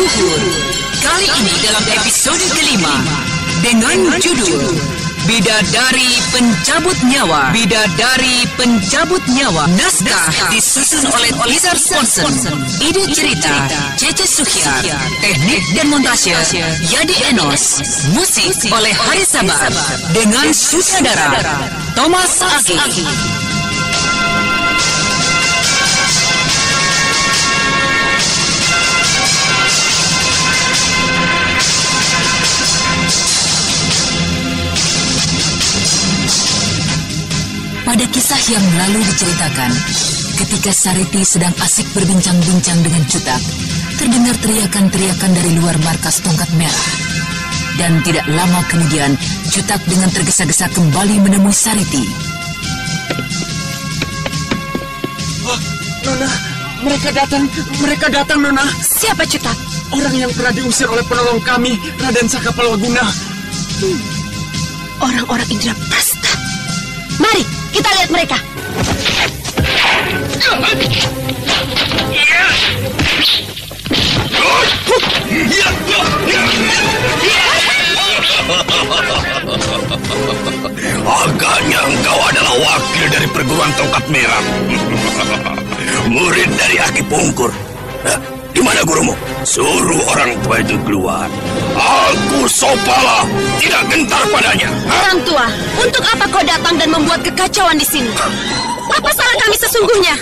Luhur. Kali ini dalam episode kelima dengan judul Bidadari Pencabut Nyawa. Bidadari Pencabut Nyawa. Naskah disusun oleh Blizzard Sponson. Ide cerita Cece Suhyar. Teknik dan montase Yadi Enos. Musik oleh Hari Sabar dengan sutradara Thomas Agi. Pada kisah yang lalu diceritakan, ketika Sariti sedang asik berbincang-bincang dengan Cutak, terdengar teriakan-teriakan dari luar markas Tongkat Merah. Dan tidak lama kemudian, Cutak dengan tergesa-gesa kembali menemui Sariti. Oh, Nona, mereka datang, Nona. Siapa Cutak? Orang yang pernah diusir oleh penolong kami, Raden Sakapalwaguna. Orang-orang Indraprasta. Mari, kita lihat mereka. Agaknya engkau adalah wakil dari perguruan Tongkat Merah. Murid dari Aki Pungkur. Di mana gurumu? Suruh orang tua itu keluar. Aku Sobala tidak gentar padanya. Orang tua, untuk apa kau datang dan membuat kekacauan di sini? Apa salah kami sesungguhnya?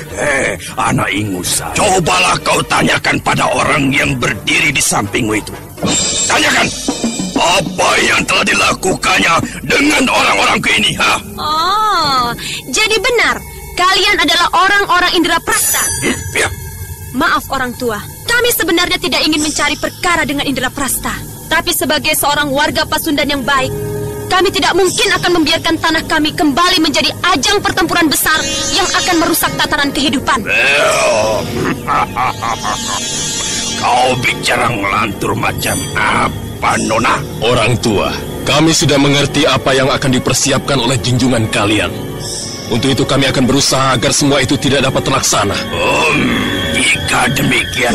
Anak ingusan. Cobalah kau tanyakan pada orang yang berdiri di sampingmu itu. Tanyakan, apa yang telah dilakukannya dengan orang-orangku ini, ha? Oh, jadi benar. Kalian adalah orang-orang Indraprasta. Ya. Maaf orang tua, kami sebenarnya tidak ingin mencari perkara dengan Indraprasta. Tapi sebagai seorang warga Pasundan yang baik, kami tidak mungkin akan membiarkan tanah kami kembali menjadi ajang pertempuran besar yang akan merusak tatanan kehidupan. Kau bicara ngelantur macam apa, Nona? Orang tua, kami sudah mengerti apa yang akan dipersiapkan oleh junjungan kalian. Untuk itu kami akan berusaha agar semua itu tidak dapat terlaksana. Jika demikian,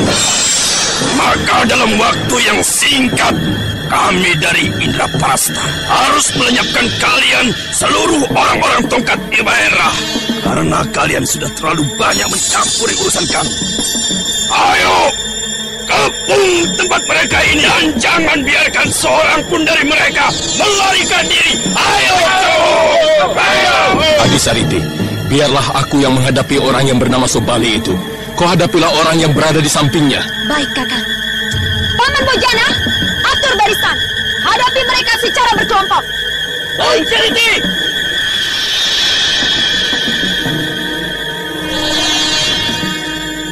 maka dalam waktu yang singkat, kami dari Indraprasta harus melenyapkan kalian seluruh orang-orang Tongkat Merah. Karena kalian sudah terlalu banyak mencampuri urusan kami. Ayo, kepung tempat mereka ini dan jangan biarkan seorang pun dari mereka melarikan diri. Ayo! Adi Sariti, biarlah aku yang menghadapi orang yang bernama Sobali itu. Kau hadapilah orang yang berada di sampingnya. Baik, Kakang. Paman Bojana, atur barisan. Hadapi mereka secara berkelompok. Baik, Sariti!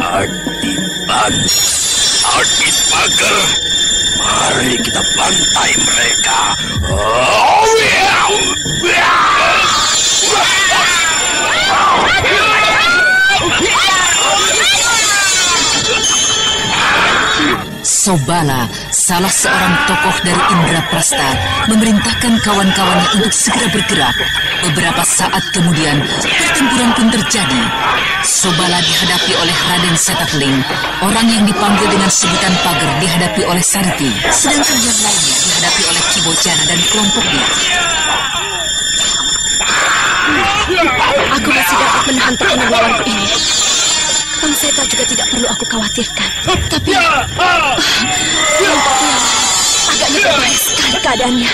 Adipan, Adipager, mari kita bantai mereka. Sobala, salah seorang tokoh dari Indraprasta, memerintahkan kawan-kawannya untuk segera bergerak. Beberapa saat kemudian, pertempuran pun terjadi. Sobala dihadapi oleh Raden Setakling. Orang yang dipanggil dengan sebutan Pager dihadapi oleh Sariti. Sedangkan yang lainnya dihadapi oleh Ki Bojana dan kelompoknya. Aku masih dapat menahan tekanan lawanku ini. Kang Seta juga tidak perlu aku khawatirkan. Tapi kelompokku yang agaknya berbahaya sekali keadaannya.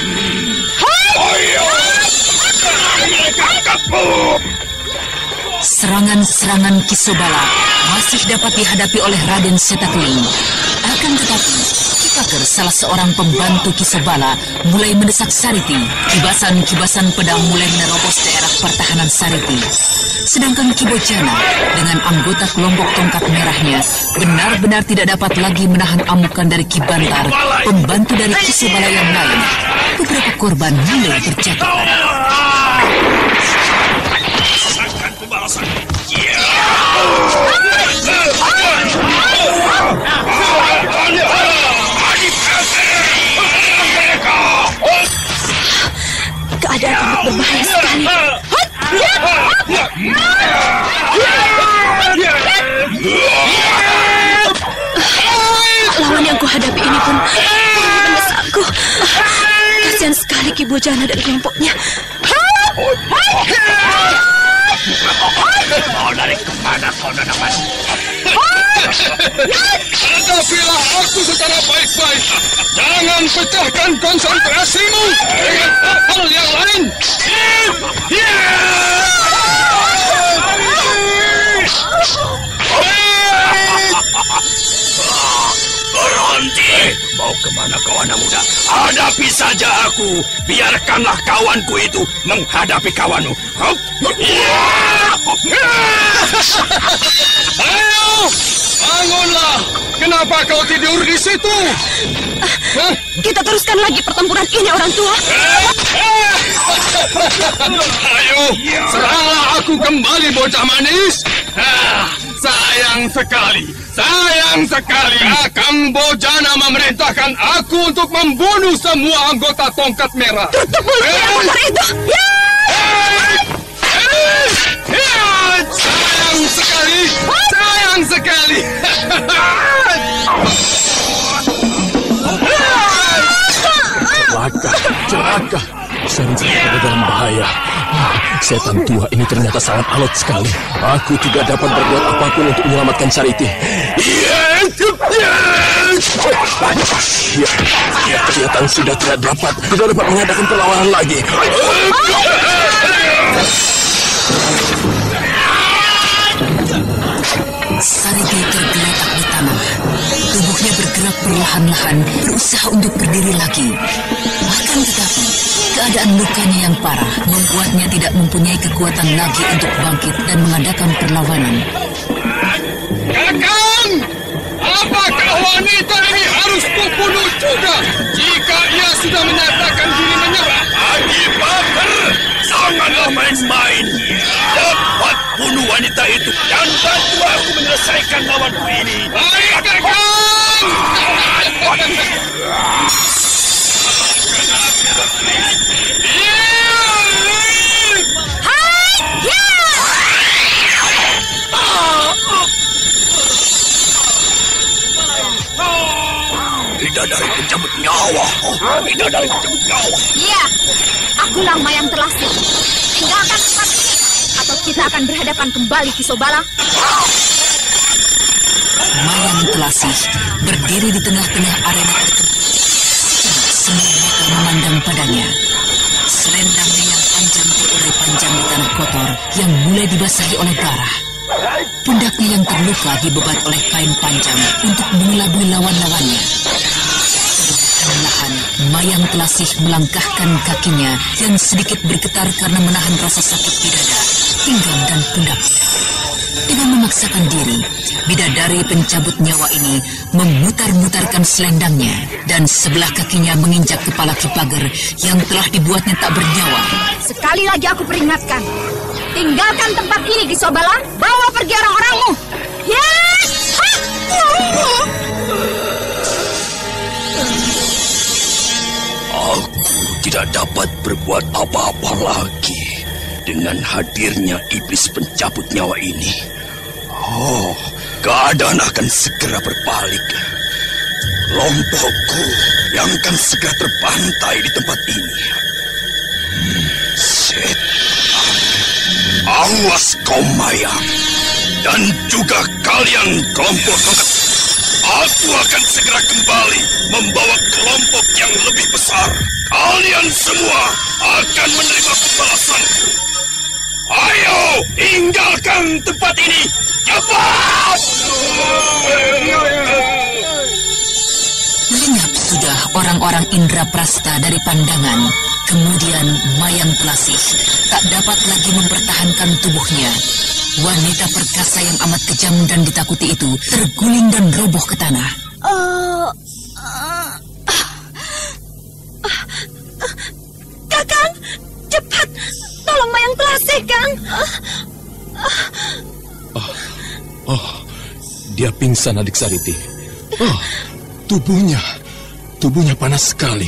Serangan-serangan Ki Sobala masih dapat dihadapi oleh Raden Setakling. Akan tetapi, Ki Pager, salah seorang pembantu Ki Sobala, mulai mendesak Sariti. Kibasan-kibasan pedang mulai menerobos daerah pertahanan Sariti. Sedangkan Ki Bojana dengan anggota kelompok Tongkat Merahnya benar-benar tidak dapat lagi menahan amukan dari Ki Bantar, pembantu dari Ki Sobala yang lain. Beberapa korban mulai berjatuhan. Keadaan amat berbahaya sekali. Lawan yang kuhadapi Ki Bojana dan kelompoknya. Mau lari kemana kau, Nanaman? Hadapilah aku secara baik-baik. Jangan pecahkan konsentrasimu dengan hal yang lain. Berhenti! Mau kemana kau, anak muda? Hadapi saja aku. Biarkanlah kawanku itu menghadapi kawanmu. Ayo, bangunlah. Kenapa kau tidur di situ? Kita teruskan lagi pertempuran ini, orang tua. Ayo, seranglah aku kembali, bocah manis. Sayang sekali. Kakang Bojana memerintahkan aku untuk membunuh semua anggota Tongkat Merah. Tutup mulutnya motor itu. Sayang sekali. Celaka. Sariti ada dalam bahaya. Setan tua ini ternyata sangat alot sekali. Aku tidak dapat berbuat apapun untuk menyelamatkan Sariti. Dia kelihatan sudah tidak dapat mengadakan perlawanan lagi. Sariti tergeletak di tanah. Tubuhnya bergerak perlahan-lahan, berusaha untuk berdiri lagi. Akan tetapi, keadaan lukanya yang parah membuatnya tidak mempunyai kekuatan lagi untuk bangkit dan mengadakan perlawanan. Kakang! Apakah wanita ini harus kubunuh juga jika ia sudah menyatakan diri menyerah? Haji Baper, janganlah main-main. Dapat bunuh wanita itu dan bantu aku menyelesaikan lawanku ini. Baik, Kakang! Bidadari pencabut nyawa. Iya, akulah Mayang Telasih. Tinggalkan tempat ini, atau kita akan berhadapan kembali, Ki Sobala. Mayang Telasih berdiri di tengah-tengah arena pertempuran. Semua mata memandang padanya. Selendangnya yang panjang terurai panjang di tanah kotor yang mulai dibasahi oleh darah. Pundaknya yang terluka dibebat oleh kain panjang untuk mengelabui lawan-lawannya. Perlahan-lahan, Mayang Telasih melangkahkan kakinya yang sedikit bergetar karena menahan rasa sakit di dada, pinggang dan pundaknya. Dengan memaksakan diri, bidadari pencabut nyawa ini memutar-mutarkan selendangnya dan sebelah kakinya menginjak kepala Ki Pager yang telah dibuatnya tak bernyawa. Sekali lagi aku peringatkan, tinggalkan tempat ini, Ki Sobala. Bawa pergi orang-orangmu. Ya! Aku tidak dapat berbuat apa-apa lagi dengan hadirnya iblis pencabut nyawa ini. Keadaan akan segera berbalik. Kelompokku yang akan segera terbantai di tempat ini. Setan, awas kau Mayang, dan juga kalian kelompok tongkat. Aku akan segera kembali membawa kelompok yang lebih besar. Kalian semua akan menerima pembalasanku. Ayo, tinggalkan tempat ini. Cepat! Lenyap sudah orang-orang Indraprasta dari pandangan. Kemudian Mayang Telasih tak dapat lagi mempertahankan tubuhnya. Wanita perkasa yang amat kejam dan ditakuti itu terguling dan roboh ke tanah. Kakang, cepat, tolong Mayang Telasih, Kang. Dia pingsan, Adik Sariti. Tubuhnya panas sekali.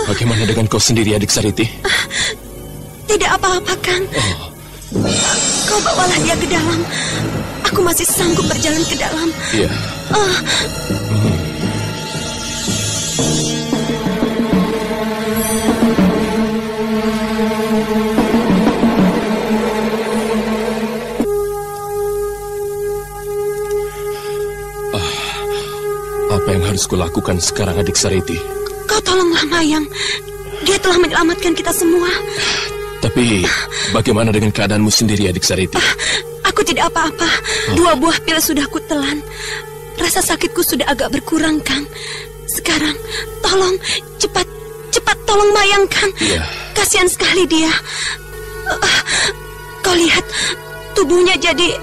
Bagaimana dengan kau sendiri, Adik Sariti? Tidak apa-apa, Kang. Kau bawalah dia ke dalam. Aku masih sanggup berjalan ke dalam. Iya. Apa yang harus kulakukan sekarang, Adik Sariti? Kau tolonglah Mayang. Dia telah menyelamatkan kita semua. Tapi bagaimana dengan keadaanmu sendiri, Adik Sariti? Aku tidak apa-apa. 2 buah pil sudah kutelan. Rasa sakitku sudah agak berkurang, Kang. Sekarang, tolong, cepat tolong Mayang, Kang. Iya. Kasihan sekali dia. Kau lihat, tubuhnya jadi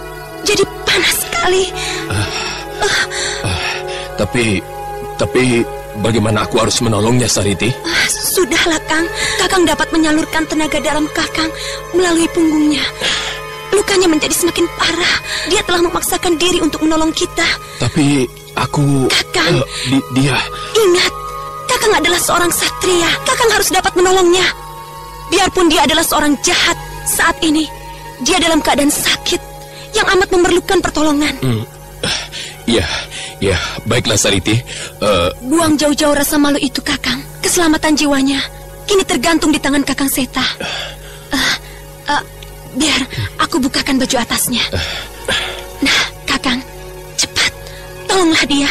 panas sekali. Tapi bagaimana aku harus menolongnya, Sariti? Sudahlah, Kang. Kakang dapat menyalurkan tenaga dalam Kakang melalui punggungnya. Lukanya menjadi semakin parah. Dia telah memaksakan diri untuk menolong kita. Tapi aku... Kakang, dia... ingat, Kakang adalah seorang satria. Kakang harus dapat menolongnya. Biarpun dia adalah seorang jahat, saat ini dia dalam keadaan sakit yang amat memerlukan pertolongan. Ya, baiklah Sariti. Buang jauh-jauh rasa malu itu, Kakang. Keselamatan jiwanya kini tergantung di tangan Kakang Seta. Biar aku bukakan baju atasnya. Nah, Kakang, cepat, tolonglah dia.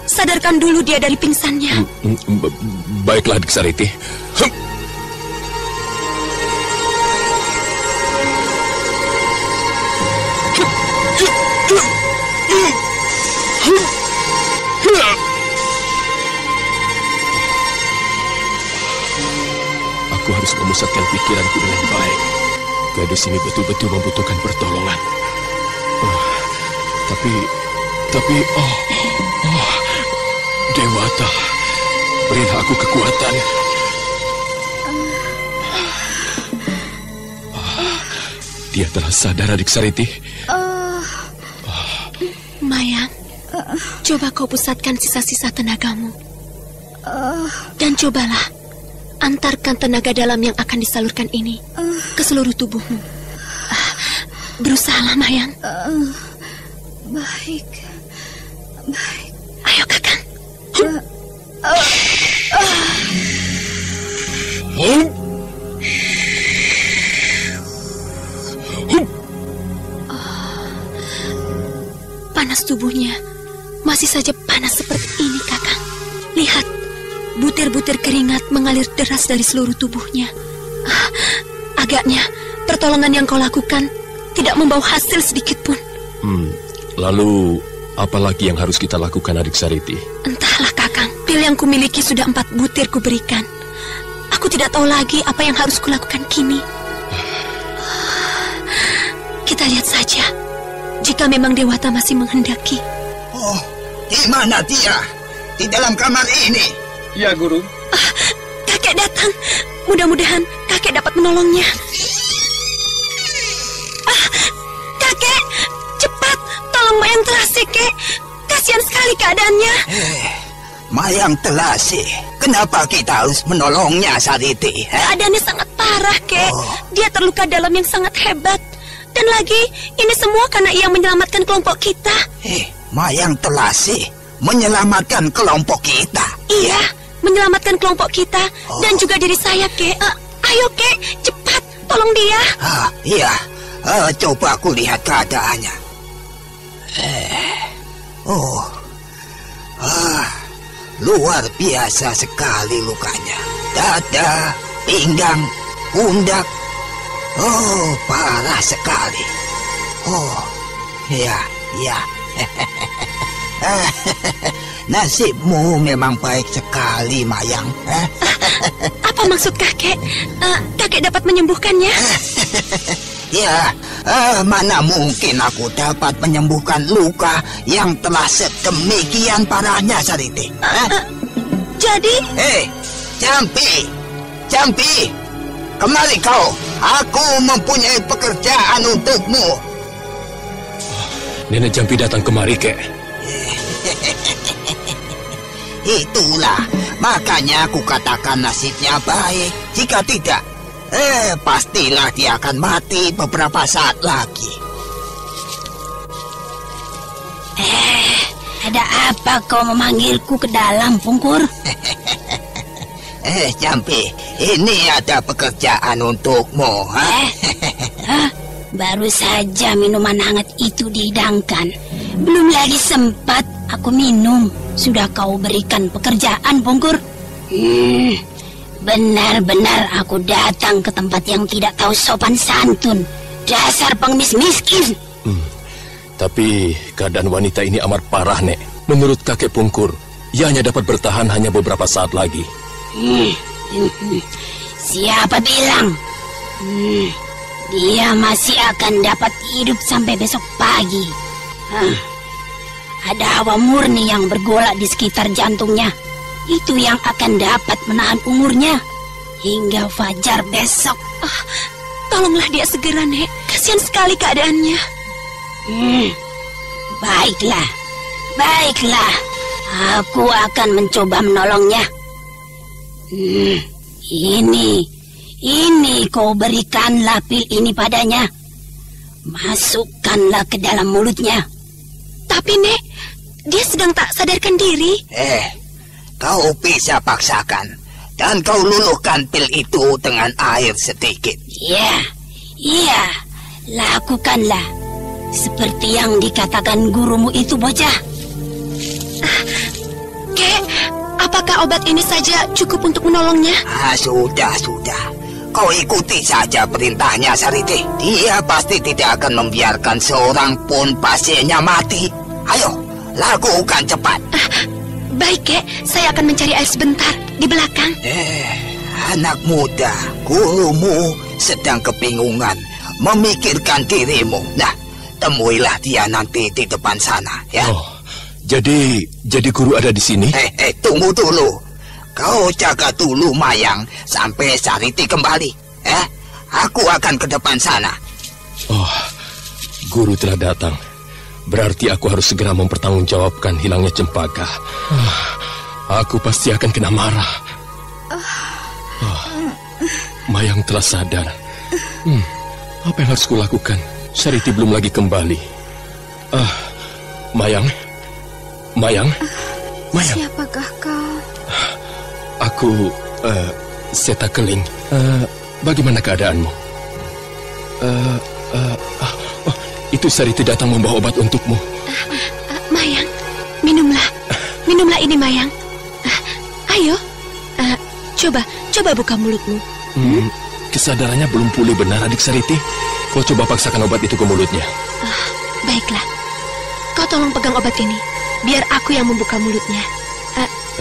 Sadarkan dulu dia dari pingsannya. Baiklah, Adik Sariti. Aku harus memusatkan pikiranku dengan baik. Gadis ini betul-betul membutuhkan pertolongan. Tapi, Dewata, berilah aku kekuatan. Dia telah sadar, Adik Sariti. Mayang, coba kau pusatkan sisa-sisa tenagamu. Dan cobalah antarkan tenaga dalam yang akan disalurkan ini ke seluruh tubuhmu. Berusahalah, Mayang. Baik. Ayo, Kakang. Panas tubuhnya masih saja panas seperti ini, Kakang. Lihat, butir-butir keringat mengalir deras dari seluruh tubuhnya. Agaknya pertolongan yang kau lakukan tidak membawa hasil sedikit pun. Lalu apa lagi yang harus kita lakukan, Adik Sariti? Entahlah, Kakang. Pil yang kumiliki sudah 4 butir kuberikan. Aku tidak tahu lagi apa yang harus kulakukan kini. Kita lihat saja. Jika memang Dewata masih menghendaki. Oh, di mana dia? Di dalam kamar ini. Ya, Guru. Kakek datang. Mudah-mudahan kakek dapat menolongnya. Kakek, cepat tolong Mayang Telasi, Kek. Kasihan sekali keadaannya. Mayang Telasi. Kenapa kita harus menolongnya, Sariti? Keadaannya sangat parah, Kek. Dia terluka dalam yang sangat hebat. Dan lagi, ini semua karena ia menyelamatkan kelompok kita. Mayang Telasi menyelamatkan kelompok kita? Iya, menyelamatkan kelompok kita dan juga diri saya, Kek. Ayo, Kek, cepat, tolong dia. Iya, coba aku lihat keadaannya. Luar biasa sekali lukanya. Dada, pinggang, pundak. Parah sekali. Ya. Nasibmu memang baik sekali, Mayang. Apa maksud kakek? Kakek dapat menyembuhkannya? Ya, mana mungkin aku dapat menyembuhkan luka yang telah sedemikian parahnya, Sariti. Jadi? Jampi, kemari kau. Aku mempunyai pekerjaan untukmu. Nenek Jampi datang kemari, Kek. Itulah, makanya aku katakan nasibnya baik. Jika tidak, pastilah dia akan mati beberapa saat lagi. Ada apa kau memanggilku ke dalam, Pungkur? Jampi, ini ada pekerjaan untukmu. Baru saja minuman hangat itu dihidangkan. Belum lagi sempat aku minum, sudah kau berikan pekerjaan, Pungkur. Benar-benar aku datang ke tempat yang tidak tahu sopan santun. Dasar pengemis miskin. Tapi keadaan wanita ini amat parah, Nek. Menurut kakek Pungkur, ia hanya dapat bertahan hanya beberapa saat lagi. Siapa bilang? Dia masih akan dapat hidup sampai besok pagi. Ada hawa murni yang bergolak di sekitar jantungnya. Itu yang akan dapat menahan umurnya hingga fajar besok. Tolonglah dia segera, Nek. Kasihan sekali keadaannya. Baiklah. Aku akan mencoba menolongnya. Ini kau berikanlah pil ini padanya. Masukkanlah ke dalam mulutnya. Tapi, Nek, dia sedang tak sadarkan diri. Kau bisa paksakan dan kau luluhkan pil itu dengan air sedikit. Iya, lakukanlah seperti yang dikatakan gurumu itu, bocah. Kek, apakah obat ini saja cukup untuk menolongnya? Sudah. Kau ikuti saja perintahnya, Sariti. Dia pasti tidak akan membiarkan seorang pun pasiennya mati. Ayo, lakukan cepat. Baik, Kek. Saya akan mencari air sebentar di belakang. Anak muda, gurumu sedang kebingungan memikirkan dirimu. Nah, temuilah dia nanti di depan sana, ya. Jadi guru ada di sini? Tunggu dulu. Kau jaga dulu Mayang sampai Sariti kembali. Aku akan ke depan sana. Guru telah datang. Berarti aku harus segera mempertanggungjawabkan hilangnya Cempaka. Aku pasti akan kena marah. Mayang telah sadar. Apa yang harus kulakukan? Sariti belum lagi kembali. Mayang. Siapakah kau? Aku, Seta Keling. Bagaimana keadaanmu? Itu Sariti datang membawa obat untukmu. Mayang, minumlah ini, Mayang. Ayo, coba buka mulutmu. Kesadarannya belum pulih benar, adik Sariti. Kau coba paksakan obat itu ke mulutnya. Baiklah, kau tolong pegang obat ini, biar aku yang membuka mulutnya.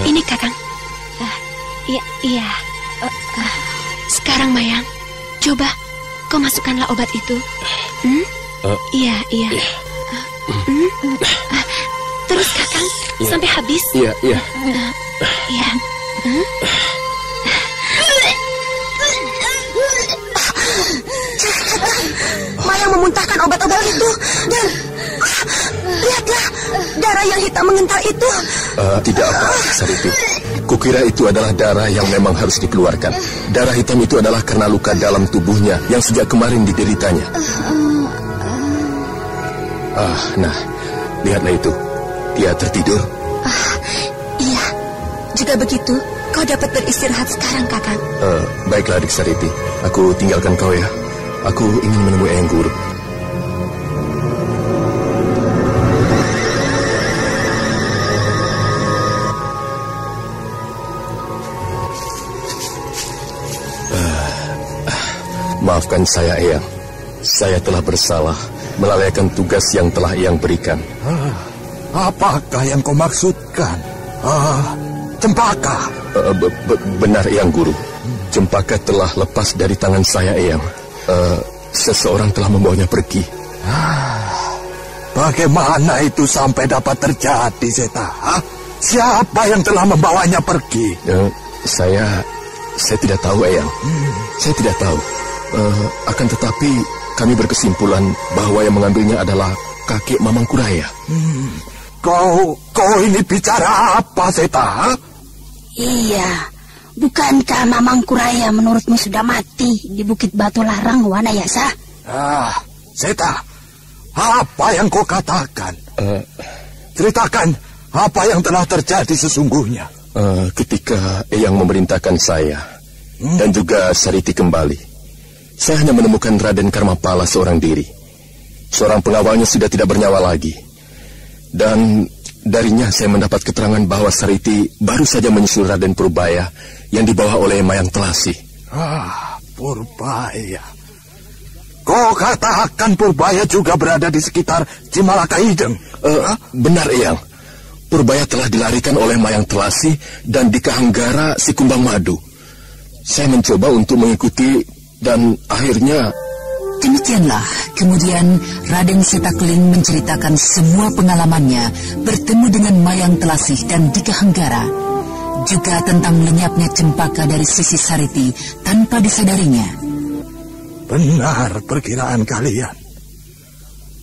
Ini Kakang. Iya. Sekarang Mayang, coba kau masukkanlah obat itu. Iya. Terus Kakang, sampai habis. Iya. Iya. Mayang memuntahkan obat-obat itu dan lihatlah darah yang hitam mengental itu. Tidak apa, Sariti. Kukira itu adalah darah yang memang harus dikeluarkan. Darah hitam itu adalah karena luka dalam tubuhnya yang sejak kemarin dideritanya. Nah, lihatlah itu. Dia tertidur. Iya, jika begitu, kau dapat beristirahat sekarang, Kakang. Baiklah, adik Sariti. Aku tinggalkan kau ya. Aku ingin menemui Eyang Guru. Maafkan saya, Eyang. Saya telah bersalah melalaikan tugas yang telah Eyang berikan. Apakah yang kau maksudkan? Cempaka. Benar, Eyang Guru. Cempaka telah lepas dari tangan saya, Eyang. Seseorang telah membawanya pergi. Bagaimana itu sampai dapat terjadi, Seta? Siapa yang telah membawanya pergi? Saya tidak tahu, Eyang. Saya tidak tahu. Akan tetapi kami berkesimpulan bahwa yang mengambilnya adalah kakek Mamangkuraya. Kau ini bicara apa, Seta? Iya, bukankah Mamangkuraya menurutmu sudah mati di Bukit Batu Larang, Wanayasa? Seta, apa yang kau katakan? Ceritakan apa yang telah terjadi sesungguhnya. Ketika Eyang memerintahkan saya dan juga Sariti kembali, Saya hanya menemukan Raden Karmapala seorang diri. Seorang pengawalnya sudah tidak bernyawa lagi. Dan darinya saya mendapat keterangan bahwa Sariti baru saja menyusul Raden Purbaya yang dibawa oleh Mayang Telasi. Purbaya. Kau katakan Purbaya juga berada di sekitar Cimalaka Hideng? Benar, Eyang. Purbaya telah dilarikan oleh Mayang Telasi dan di Kahanggara si Kumbang Madu. Saya mencoba untuk mengikuti dan akhirnya... Demikianlah, kemudian Raden Setakling menceritakan semua pengalamannya bertemu dengan Mayang Telasih dan Dika Hanggara, juga tentang lenyapnya cempaka dari sisi Sariti tanpa disadarinya. Benar perkiraan kalian.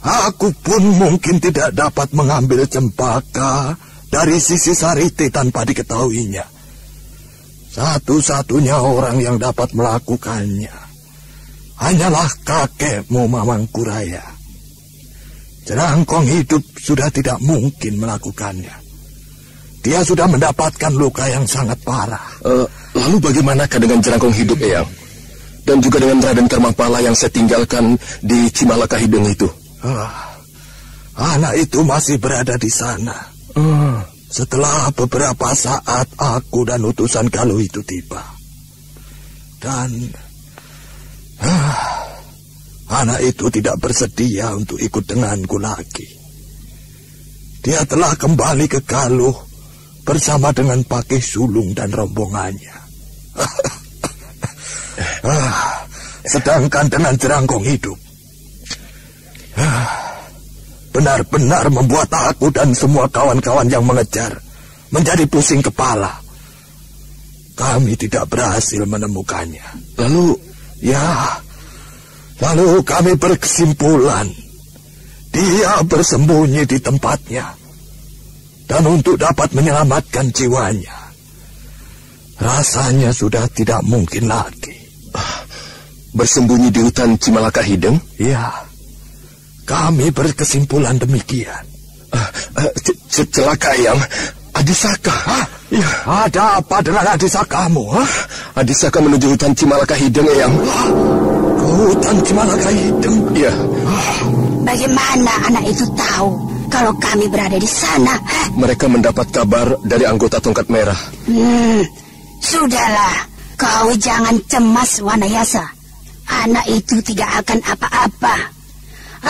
Aku pun mungkin tidak dapat mengambil cempaka dari sisi Sariti tanpa diketahuinya. Satu-satunya orang yang dapat melakukannya hanyalah kakekmu Mamangkuraya. Jerangkong hidup sudah tidak mungkin melakukannya. Dia sudah mendapatkan luka yang sangat parah. Lalu bagaimanakah dengan Jerangkong hidup, Eyang? Dan juga dengan Raden Karmapala yang saya tinggalkan di Cimalaka Hideng itu? Anak itu masih berada di sana. Setelah beberapa saat aku dan utusan Galuh itu tiba. Dan anak itu tidak bersedia untuk ikut denganku lagi. Dia telah kembali ke Galuh bersama dengan Pakih Sulung dan rombongannya. Sedangkan dengan Jerangkong hidup, benar-benar membuat aku dan semua kawan-kawan yang mengejar menjadi pusing kepala. Kami tidak berhasil menemukannya. Lalu kami berkesimpulan dia bersembunyi di tempatnya. Dan untuk dapat menyelamatkan jiwanya, rasanya sudah tidak mungkin lagi. Bersembunyi di hutan Cimalaka Hideng? Ya, kami berkesimpulan demikian. Celaka, Eyang. Adisaka. Ya. Ada apa dengan Adisakamu? Adisaka menuju hutan Cimalaka Hideng, Eyang. Hutan Cimalaka Hideng? Iya. Bagaimana anak itu tahu kalau kami berada di sana? Mereka mendapat kabar dari anggota Tongkat Merah. Sudahlah, kau jangan cemas, Wanayasa. Anak itu tidak akan apa-apa.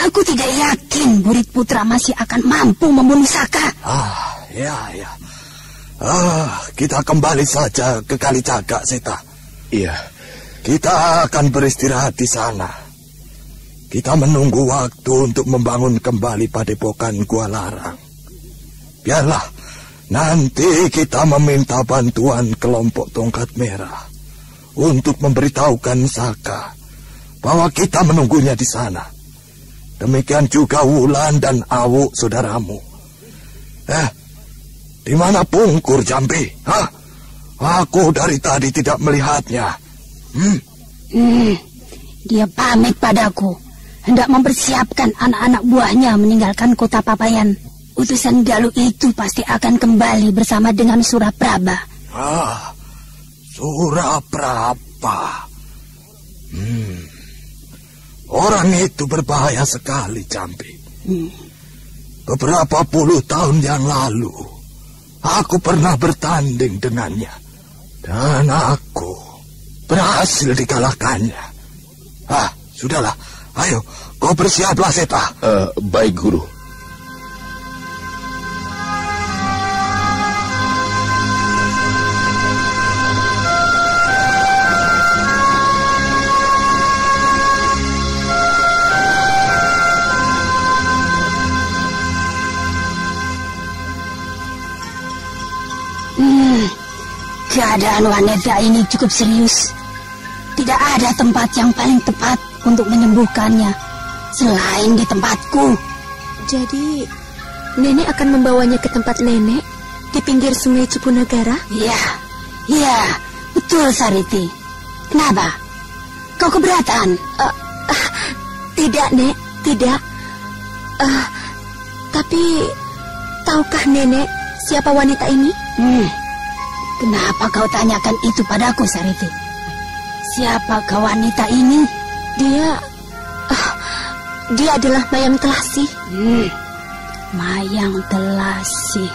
Aku tidak yakin Burit Putra masih akan mampu membunuh Saka. Ya. Kita kembali saja ke Kalijaga, Seta. Iya. Kita akan beristirahat di sana. Kita menunggu waktu untuk membangun kembali padepokan Gua Larang. Biarlah, nanti kita meminta bantuan kelompok Tongkat Merah untuk memberitahukan Saka bahwa kita menunggunya di sana. Demikian juga Wulan dan Awuk, saudaramu. Di mana Pungkur, Jambi? Aku dari tadi tidak melihatnya. Dia pamit padaku, hendak mempersiapkan anak-anak buahnya meninggalkan kota Papayan. Utusan Galuh itu pasti akan kembali bersama dengan Suraprabha. Suraprabha. Orang itu berbahaya sekali, Jambi. Beberapa puluh tahun yang lalu, aku pernah bertanding dengannya. Dan aku berhasil dikalahkannya. Sudahlah. Ayo, kau bersiaplah, Seta. Baik, Guru. Keadaan wanita ini cukup serius. Tidak ada tempat yang paling tepat untuk menyembuhkannya selain di tempatku. Jadi, nenek akan membawanya ke tempat nenek di pinggir sungai Cipunagara? Iya, betul, Sariti. Kenapa? Kau keberatan? Tidak, Nek, tidak. Tapi, tahukah nenek siapa wanita ini? Kenapa kau tanyakan itu padaku, Sariti? Siapakah wanita ini? Dia adalah Mayang Telasi. Mayang Telasi.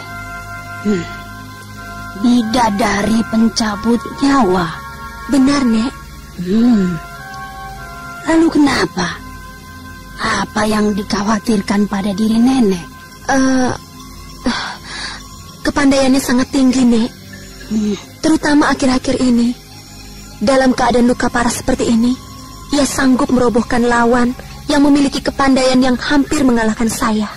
Bidadari pencabut nyawa. Benar, Nek. Lalu kenapa? Apa yang dikhawatirkan pada diri nenek? Kepandaiannya sangat tinggi, Nek. Terutama akhir-akhir ini. Dalam keadaan luka parah seperti ini, ia sanggup merobohkan lawan yang memiliki kepandaian yang hampir mengalahkan saya.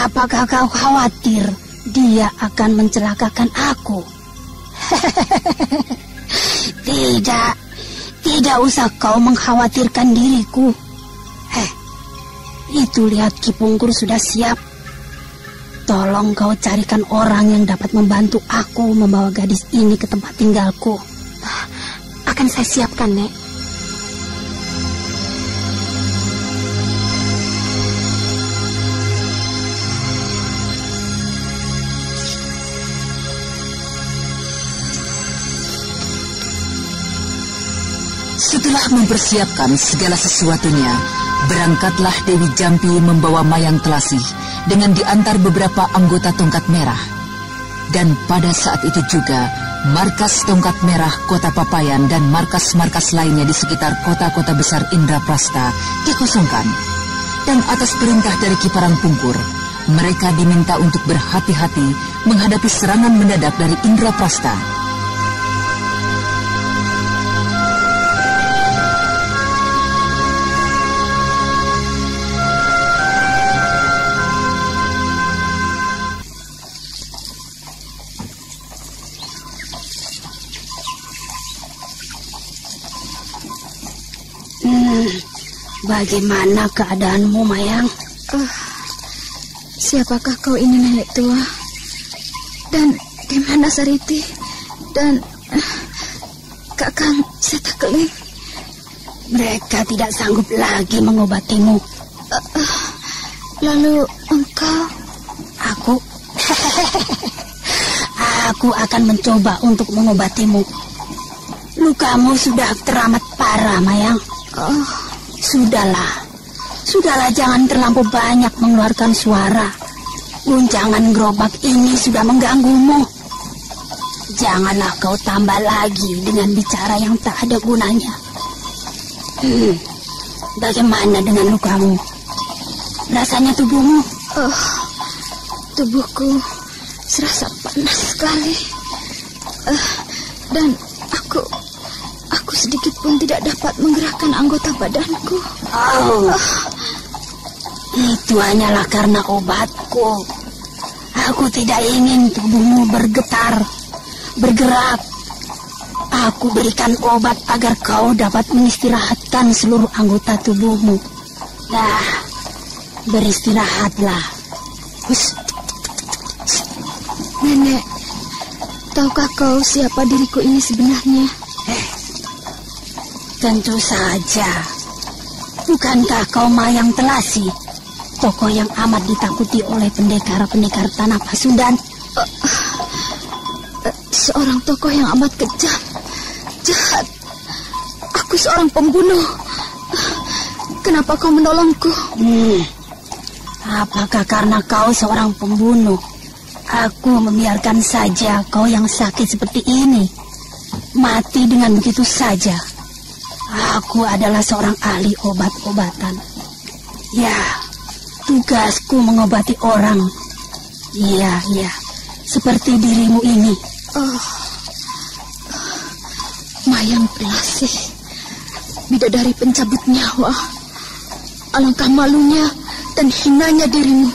Apakah kau khawatir dia akan mencelakakan aku? Tidak usah kau mengkhawatirkan diriku. Itu lihat Ki Pungkur sudah siap. Tolong kau carikan orang yang dapat membantu aku membawa gadis ini ke tempat tinggalku. Akan saya siapkan, Nek. Setelah mempersiapkan segala sesuatunya, berangkatlah Dewi Jampi membawa Mayang Telasi dengan diantar beberapa anggota Tongkat Merah. Dan pada saat itu juga, markas Tongkat Merah Kota Papayan dan markas-markas lainnya di sekitar kota-kota besar Indraprasta dikosongkan. Dan atas perintah dari Ki Parangpungkur, mereka diminta untuk berhati-hati menghadapi serangan mendadak dari Indraprasta. Bagaimana keadaanmu, Mayang? Siapakah kau ini, nenek tua? Dan di mana Sariti? Dan Kakang Setakeling? Mereka tidak sanggup lagi mengobatimu. Lalu engkau? Aku akan mencoba untuk mengobatimu. Lukamu sudah teramat parah, Mayang. Sudahlah, jangan terlampau banyak mengeluarkan suara. Guncangan gerobak ini sudah mengganggumu. Janganlah kau tambah lagi dengan bicara yang tak ada gunanya. Bagaimana dengan lukamu? Rasanya tubuhmu? Tubuhku serasa panas sekali. Dan aku sedikit pun tidak dapat menggerakkan anggota badanku. Itu hanyalah karena obatku. Aku tidak ingin tubuhmu bergerak. Aku berikan obat agar kau dapat mengistirahatkan seluruh anggota tubuhmu. Nah, beristirahatlah. Nenek, tahukah kau siapa diriku ini sebenarnya? Tentu saja. Bukankah kau Mayang Telasi, tokoh yang amat ditakuti oleh pendekar-pendekar tanah Pasundan? Seorang tokoh yang amat kejam, jahat. Aku seorang pembunuh. Kenapa kau menolongku? Apakah karena kau seorang pembunuh, aku membiarkan saja kau yang sakit seperti ini mati dengan begitu saja? Aku adalah seorang ahli obat-obatan. Ya, tugasku mengobati orang. Iya, seperti dirimu ini. Mayang Telasi, bidadari pencabut nyawa. Alangkah malunya dan hinanya dirimu.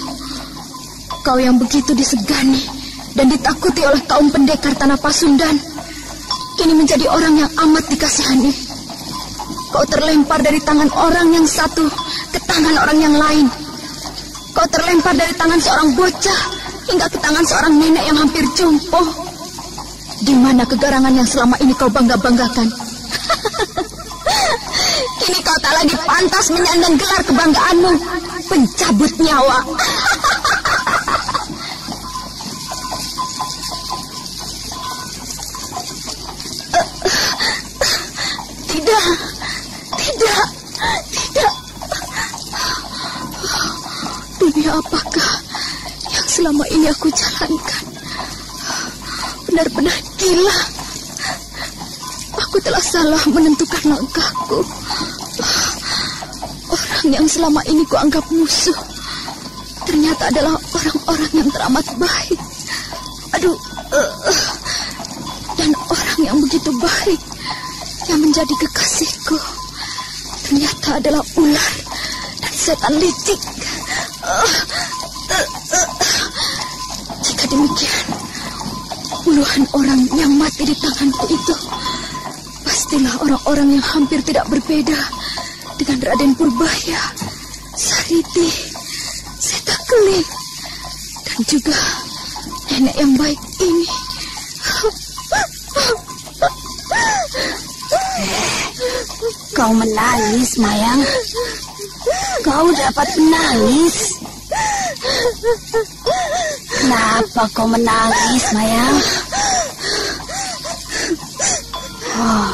Kau yang begitu disegani dan ditakuti oleh kaum pendekar tanah Pasundan, kini menjadi orang yang amat dikasihani. Kau terlempar dari tangan orang yang satu ke tangan orang yang lain. Kau terlempar dari tangan seorang bocah hingga ke tangan seorang nenek yang hampir jompo. Di mana kegarangan yang selama ini kau bangga-banggakan? Kini kau tak lagi pantas menyandang gelar kebanggaanmu, pencabut nyawa. Tidak. Dunia apakah yang selama ini aku jalankan? Benar-benar gila. Aku telah salah menentukan langkahku. Orang yang selama ini kuanggap musuh ternyata adalah orang-orang yang teramat baik. Aduh, dan orang yang begitu baik yang menjadi kekasihku ternyata adalah ular dan setan licik. Jika demikian, puluhan orang yang mati di tanganku itu pastilah orang-orang yang hampir tidak berbeda dengan Raden Purbaya, Sariti, Setakling, dan juga nenek yang baik ini. Kau menangis, Mayang. Kau dapat menangis. Kenapa kau menangis, Mayang? Oh,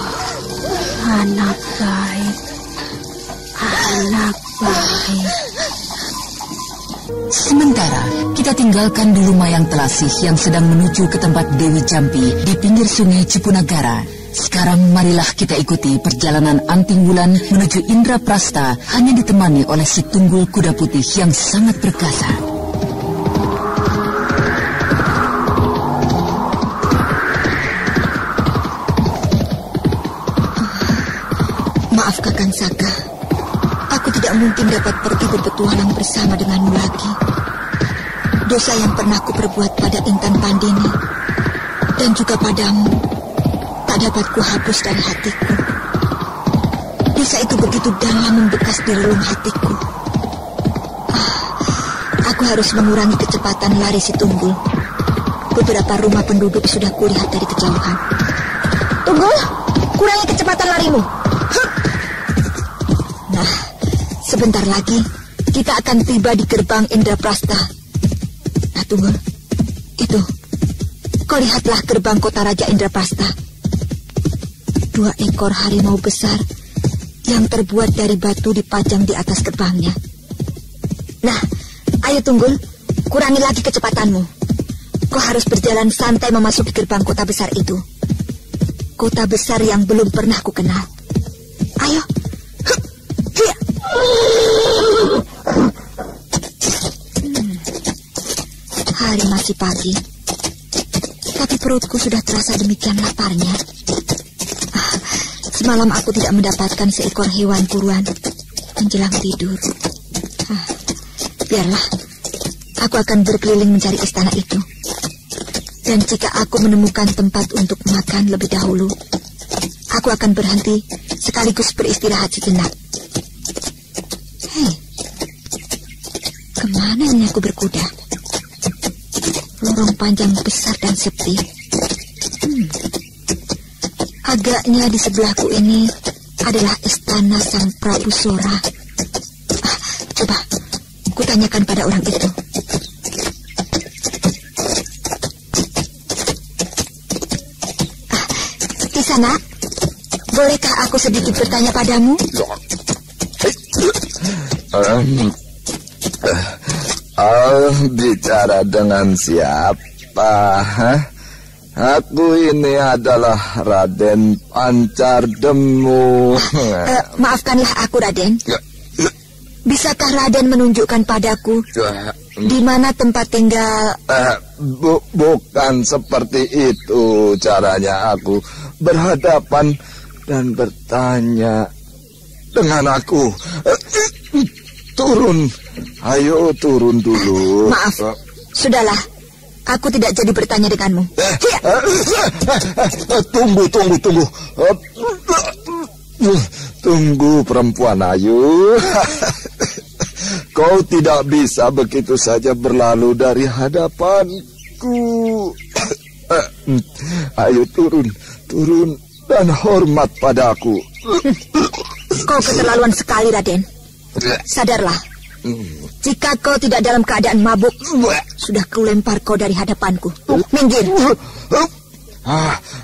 anak baik. Anak baik. Sementara kita tinggalkan dulu Mayang Telasih yang sedang menuju ke tempat Dewi Jampi di pinggir sungai Cipunagara. Sekarang marilah kita ikuti perjalanan Anting Wulan menuju Indraprasta hanya ditemani oleh si Tunggul Kuda Putih yang sangat perkasa. Maaf Kakang Saka, aku tidak mungkin dapat pergi berpetualang bersama denganmu lagi. Dosa yang pernah kuperbuat pada Intan Pandini dan juga padamu tak dapat kuhapus dari hatiku. Dosa itu begitu dalam membekas di relung hatiku. Aku harus mengurangi kecepatan lari si Tunggul. Beberapa rumah penduduk sudah kulihat dari kejauhan. Tunggul, kurangi kecepatan larimu. Nah, sebentar lagi kita akan tiba di gerbang Indraprasta. Nah, Tunggul, itu, kau lihatlah gerbang kota Raja Indraprasta. 2 ekor harimau besar yang terbuat dari batu dipajang di atas gerbangnya. Nah, ayo Tunggul, kurangi lagi kecepatanmu. Kau harus berjalan santai memasuki gerbang kota besar itu. Kota besar yang belum pernah ku kenal. Ayo. Hari masih pagi, tapi perutku sudah terasa demikian laparnya. Semalam aku tidak mendapatkan seekor hewan buruan menjelang tidur. Biarlah, aku akan berkeliling mencari istana itu. Dan jika aku menemukan tempat untuk makan lebih dahulu, aku akan berhenti sekaligus beristirahat sejenak. Hei, kemana ini aku berkuda? Lorong panjang besar dan sepi. Agaknya di sebelahku ini adalah istana Sang Prabu Sora. Coba, kutanyakan pada orang itu. Kisana, bolehkah aku sedikit bertanya padamu? Bicara dengan siapa? Aku ini adalah Raden Pancardemu. Maafkanlah aku, Raden. Bisakah Raden menunjukkan padaku di mana tempat tinggal? Bukan seperti itu caranya aku berhadapan dan bertanya dengan aku. Turun, ayo turun dulu. Maaf, sudahlah. Aku tidak jadi bertanya denganmu. Tunggu. Tunggu, perempuan ayu. Kau tidak bisa begitu saja berlalu dari hadapanku. Ayo turun dan hormat padaku. Kau keterlaluan sekali, Raden. Sadarlah. Jika kau tidak dalam keadaan mabuk, sudah kulempar kau dari hadapanku. Minggir.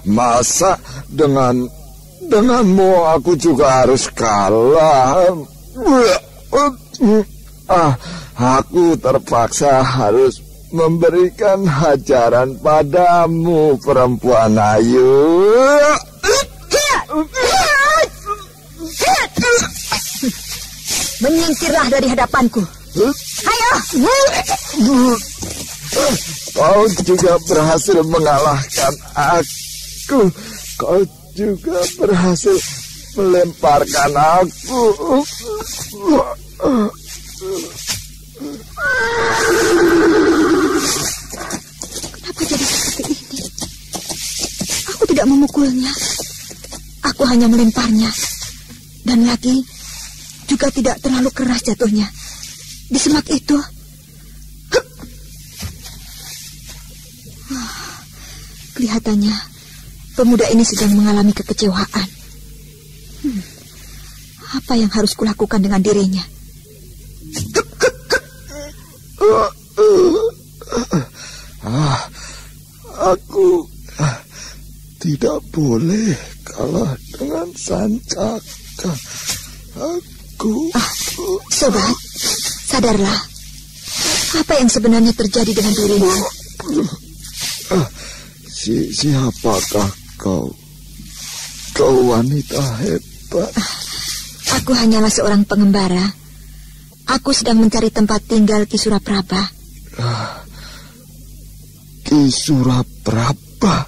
Masa denganmu aku juga harus kalah? aku terpaksa harus memberikan hajaran padamu, perempuan ayu. Menyingkirlah dari hadapanku. Ayo. Kau juga berhasil mengalahkan aku. Kau juga berhasil melemparkan aku. Kenapa jadi seperti ini? Aku tidak memukulnya. Aku hanya melemparnya. Dan lagi juga tidak terlalu keras jatuhnya. Di semak itu. Kelihatannya pemuda ini sedang mengalami kekecewaan. Apa yang harus kulakukan dengan dirinya? Aku tidak boleh kalah dengan Sancaka. Sobat, sadarlah. Apa yang sebenarnya terjadi dengan dirimu? Siapakah kau? Kau wanita hebat. Aku hanyalah seorang pengembara. Aku sedang mencari tempat tinggal Ki Suraprabha. Ki Suraprabha?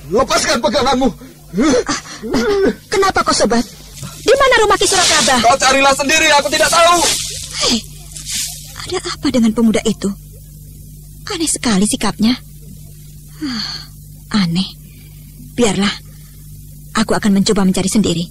Lepaskan peganganmu. Kenapa kau, sobat? Di mana rumah Ki Suraprabha? Kau carilah sendiri, aku tidak tahu. Hei, ada apa dengan pemuda itu? Aneh sekali sikapnya. Aneh. Biarlah, aku akan mencoba mencari sendiri.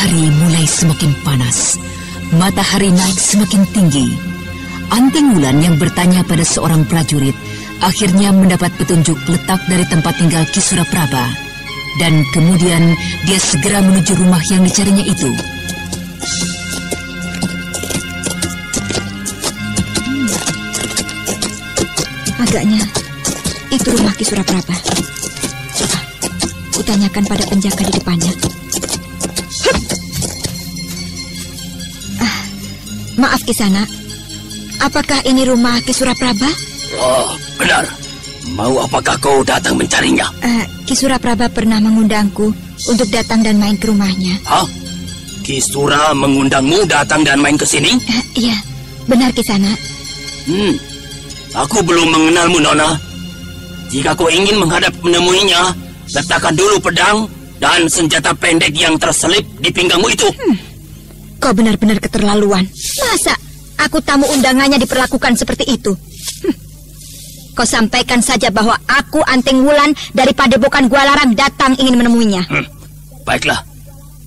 Hari mulai semakin panas. Matahari naik semakin tinggi. Anting Wulan yang bertanya pada seorang prajurit akhirnya mendapat petunjuk letak dari tempat tinggal Ki Suraprabha. Dan kemudian dia segera menuju rumah yang dicarinya itu. Agaknya itu rumah Ki Suraprabha. Coba kutanyakan pada penjaga di depannya. Maaf Kisana, apakah ini rumah Ki Suraprabha? Oh, benar. Mau apakah kau datang mencarinya? Ki Suraprabha pernah mengundangku untuk datang dan main ke rumahnya. Hah? Ki Sura mengundangmu datang dan main ke sini? Iya, benar Kisana. Aku belum mengenalmu, Nona. Jika kau ingin menghadap menemuinya, letakkan dulu pedang dan senjata pendek yang terselip di pinggangmu itu. Kau benar-benar keterlaluan. Masa aku tamu undangannya diperlakukan seperti itu? Kau sampaikan saja bahwa aku Anting Wulan dari Padepokan Gua Larang datang ingin menemuinya. Baiklah.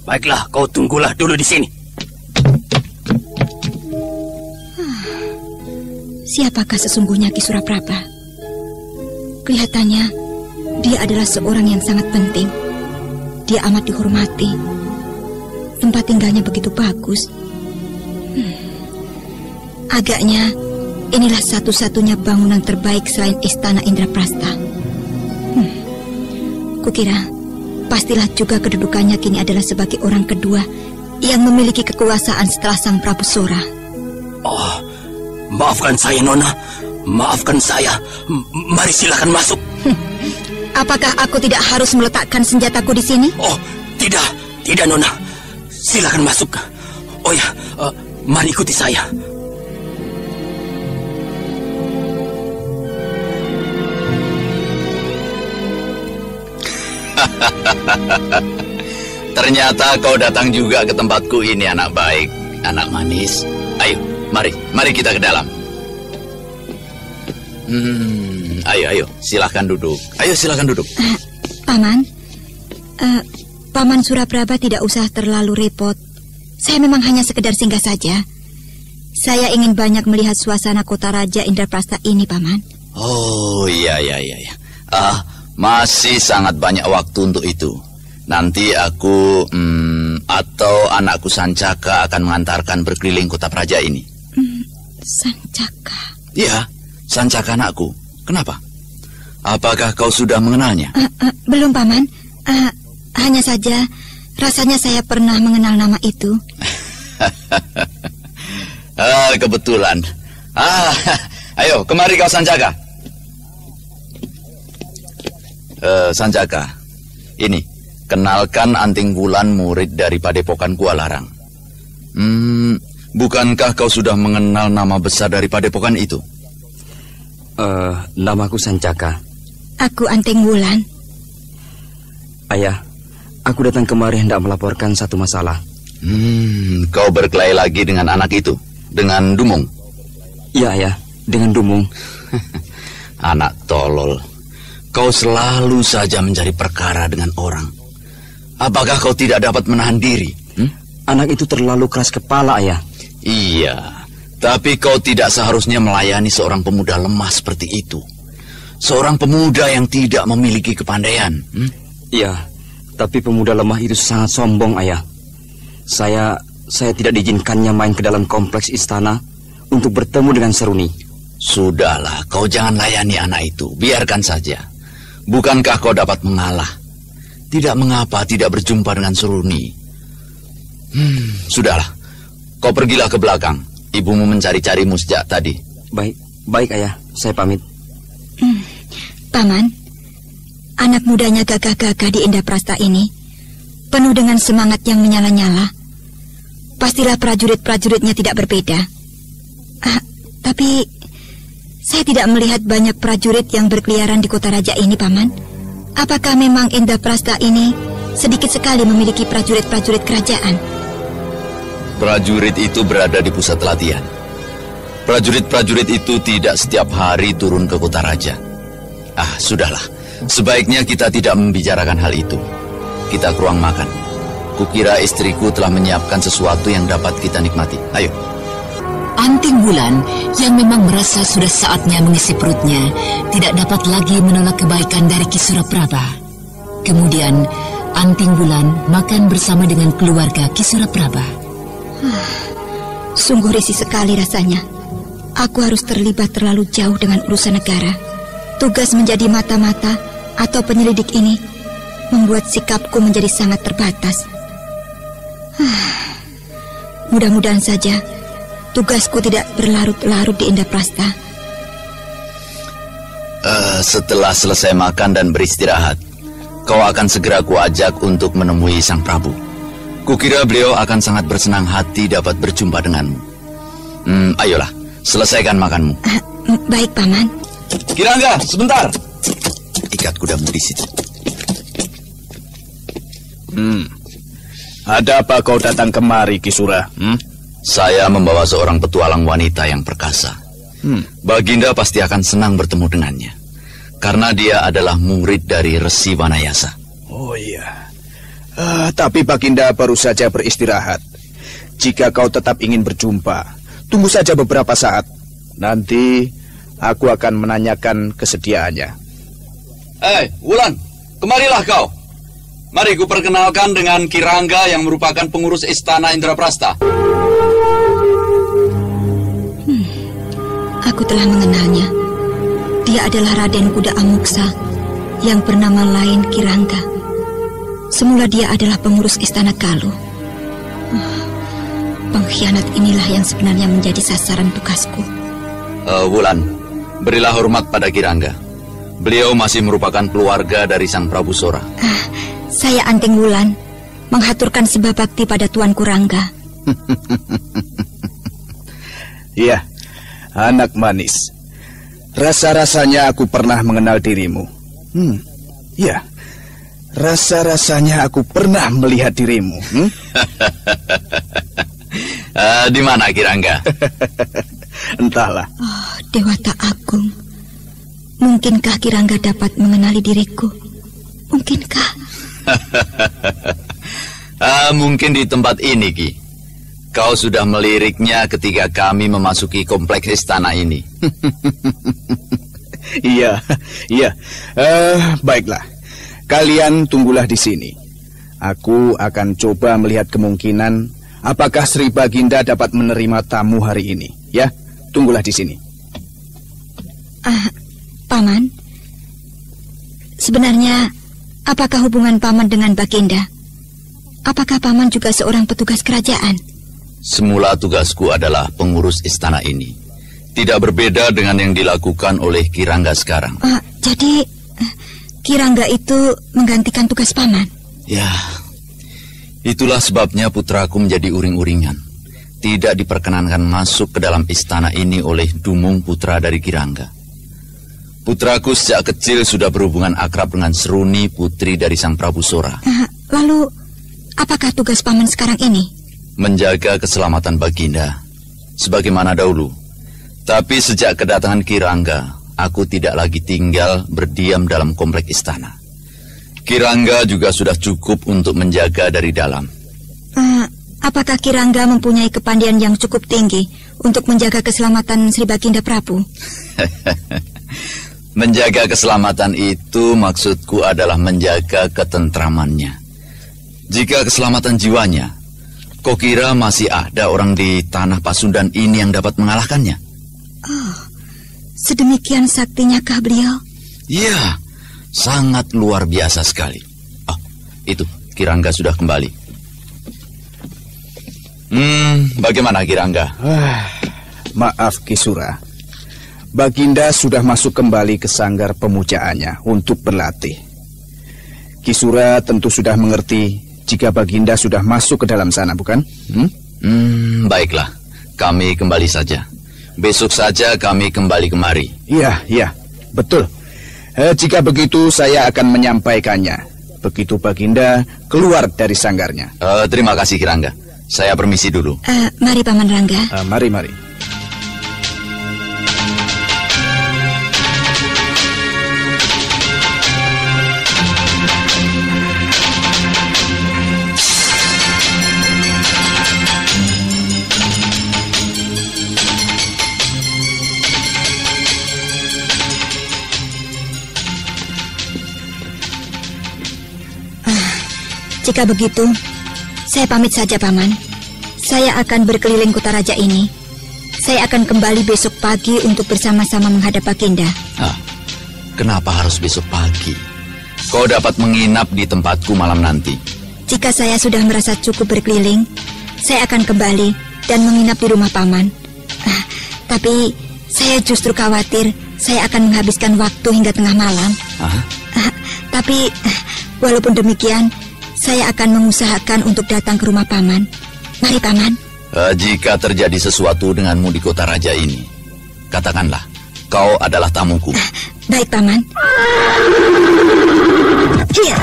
Baiklah, kau tunggulah dulu di sini. Siapakah sesungguhnya Ki Suraprabha? Kelihatannya dia adalah seorang yang sangat penting. Dia amat dihormati. Tempat tinggalnya begitu bagus. Agaknya inilah satu-satunya bangunan terbaik selain Istana Indraprastha. Kukira pastilah juga kedudukannya kini adalah sebagai orang kedua yang memiliki kekuasaan setelah Sang Prabu Sora. Oh, maafkan saya, Nona. Maafkan saya. Mari silakan masuk. Apakah aku tidak harus meletakkan senjataku di sini? Oh, tidak. Tidak, Nona. Silakan masuk. Oh ya, mari ikuti saya. Ternyata kau datang juga ke tempatku ini, anak baik, anak manis. Ayo, mari kita ke dalam. Ayo, silakan duduk. Ayo, silakan duduk. Paman, Paman Suraprabha tidak usah terlalu repot. Saya memang hanya sekedar singgah saja. Saya ingin banyak melihat suasana kota Raja Indraprastha ini, Paman. Oh, iya. Masih sangat banyak waktu untuk itu. Nanti aku atau anakku Sancaka akan mengantarkan berkeliling kota praja ini. Sancaka? Iya, Sancaka anakku. Kenapa? Apakah kau sudah mengenalnya? Belum, Paman. Hanya saja rasanya saya pernah mengenal nama itu. Kebetulan. Ayo, kemari kau Sancaka. Sancaka, ini, kenalkan Anting Wulan, murid dari Padepokan Kualarang. Bukankah kau sudah mengenal nama besar dari Padepokan itu? Namaku Sancaka. Aku Anting Wulan. Ayah, aku datang kemari hendak melaporkan satu masalah. Kau berkelahi lagi dengan anak itu? Dengan Dumung? Iya, Ayah, dengan Dumung. Anak tolol. Kau selalu saja mencari perkara dengan orang. Apakah kau tidak dapat menahan diri? Anak itu terlalu keras kepala, Ayah. Iya, tapi kau tidak seharusnya melayani seorang pemuda lemah seperti itu. Seorang pemuda yang tidak memiliki kepandaian. Iya, tapi pemuda lemah itu sangat sombong, Ayah. Saya tidak diizinkannya main ke dalam kompleks istana untuk bertemu dengan Seruni. Sudahlah, kau jangan layani anak itu. Biarkan saja. Bukankah kau dapat mengalah? Tidak mengapa tidak berjumpa dengan Seruni. Sudahlah, kau pergilah ke belakang. Ibumu mencari-carimu sejak tadi. Baik, Ayah. Saya pamit. Paman, anak mudanya gagah-gagah di Indraprastha ini penuh dengan semangat yang menyala-nyala. Pastilah prajurit-prajuritnya tidak berbeda. Tapi saya tidak melihat banyak prajurit yang berkeliaran di kota raja ini, Paman. Apakah memang Indraprastha ini sedikit sekali memiliki prajurit-prajurit kerajaan? Prajurit itu berada di pusat latihan. Prajurit-prajurit itu tidak setiap hari turun ke kota raja. Sudahlah. Sebaiknya kita tidak membicarakan hal itu. Kita ke ruang makan. Kukira istriku telah menyiapkan sesuatu yang dapat kita nikmati. Ayo. Anting Wulan yang memang merasa sudah saatnya mengisi perutnya tidak dapat lagi menolak kebaikan dari Ki Suraprabha. Kemudian Anting Wulan makan bersama dengan keluarga Ki Suraprabha. Sungguh risih sekali rasanya. Aku harus terlibat terlalu jauh dengan urusan negara. Tugas menjadi mata-mata atau penyelidik ini membuat sikapku menjadi sangat terbatas. Mudah-mudahan saja tugasku tidak berlarut-larut di Indraprastha. Setelah selesai makan dan beristirahat, kau akan segera kuajak untuk menemui Sang Prabu. Kukira beliau akan sangat bersenang hati dapat berjumpa denganmu. Ayolah, selesaikan makanmu. Baik, Paman. Kirangga, sebentar. Ikat kudamu di situ. Ada apa kau datang kemari, Kisura? Saya membawa seorang petualang wanita yang perkasa. Baginda pasti akan senang bertemu dengannya, karena dia adalah murid dari Resi Wanayasa. Oh iya. Tapi Baginda baru saja beristirahat. Jika kau tetap ingin berjumpa, tunggu saja beberapa saat. Nanti aku akan menanyakan kesediaannya. Wulan, kemarilah kau. Mari ku perkenalkan dengan Kirangga yang merupakan pengurus istana Indraprastha. Aku telah mengenalnya. Dia adalah Raden Kuda Amuksa yang bernama lain Kirangga. Semula dia adalah pengurus istana Galuh. Pengkhianat inilah yang sebenarnya menjadi sasaran tugasku. Wulan, berilah hormat pada Kirangga. Beliau masih merupakan keluarga dari Sang Prabu Sora. Saya Anting Wulan, menghaturkan sembah bakti pada Tuanku Rangga. Iya, anak manis. Rasa-rasanya aku pernah mengenal dirimu. Iya, rasa-rasanya aku pernah melihat dirimu. Di mana Kirangga? Entahlah. Oh, Dewata Agung. Mungkinkah Kirangga dapat mengenali diriku? Mungkinkah? Mungkin di tempat ini, Ki. Kau sudah meliriknya ketika kami memasuki kompleks istana ini. Iya. Baiklah. Kalian tunggulah di sini. Aku akan coba melihat kemungkinan apakah Sri Baginda dapat menerima tamu hari ini. Ya, tunggulah di sini. Paman, sebenarnya apakah hubungan Paman dengan Baginda? Apakah Paman juga seorang petugas kerajaan? Semula tugasku adalah pengurus istana ini. Tidak berbeda dengan yang dilakukan oleh Ki Rangga sekarang. Jadi Ki Rangga itu menggantikan tugas Paman? Ya, itulah sebabnya putraku menjadi uring-uringan. Tidak diperkenankan masuk ke dalam istana ini oleh Dumung, putra dari Ki Rangga. Putraku sejak kecil sudah berhubungan akrab dengan Seruni, putri dari Sang Prabu Sora. Lalu, apakah tugas Paman sekarang ini? Menjaga keselamatan Baginda, sebagaimana dahulu. Tapi sejak kedatangan Ki Rangga, aku tidak lagi tinggal berdiam dalam komplek istana. Ki Rangga juga sudah cukup untuk menjaga dari dalam. Apakah Ki Rangga mempunyai kepandaian yang cukup tinggi untuk menjaga keselamatan Sri Baginda Prabu? Menjaga keselamatan itu maksudku adalah menjaga ketentramannya. Jika keselamatan jiwanya, kau kira masih ada orang di tanah Pasundan ini yang dapat mengalahkannya? Oh, sedemikian saktinyakah beliau? Iya, sangat luar biasa sekali. Oh, itu, Ki Rangga sudah kembali. Bagaimana Ki Rangga? Maaf Ki Sura. Baginda sudah masuk kembali ke sanggar pemujaannya untuk berlatih. Ki Sura tentu sudah mengerti jika Baginda sudah masuk ke dalam sana, bukan? Baiklah, kami kembali saja. Besok saja kami kembali kemari. Iya, betul. Jika begitu saya akan menyampaikannya begitu Baginda keluar dari sanggarnya. Terima kasih Ki Rangga. Saya permisi dulu. Mari Paman Rangga. Mari. Jika begitu, saya pamit saja, Paman. Saya akan berkeliling kota raja ini. Saya akan kembali besok pagi untuk bersama-sama menghadap Baginda. Kenapa harus besok pagi? Kau dapat menginap di tempatku malam nanti. Jika saya sudah merasa cukup berkeliling, saya akan kembali dan menginap di rumah Paman. Tapi saya justru khawatir saya akan menghabiskan waktu hingga tengah malam. Tapi walaupun demikian, saya akan mengusahakan untuk datang ke rumah Paman. Mari, Paman. Jika terjadi sesuatu denganmu di kota raja ini, katakanlah, kau adalah tamuku. Baik, Paman. Hiya.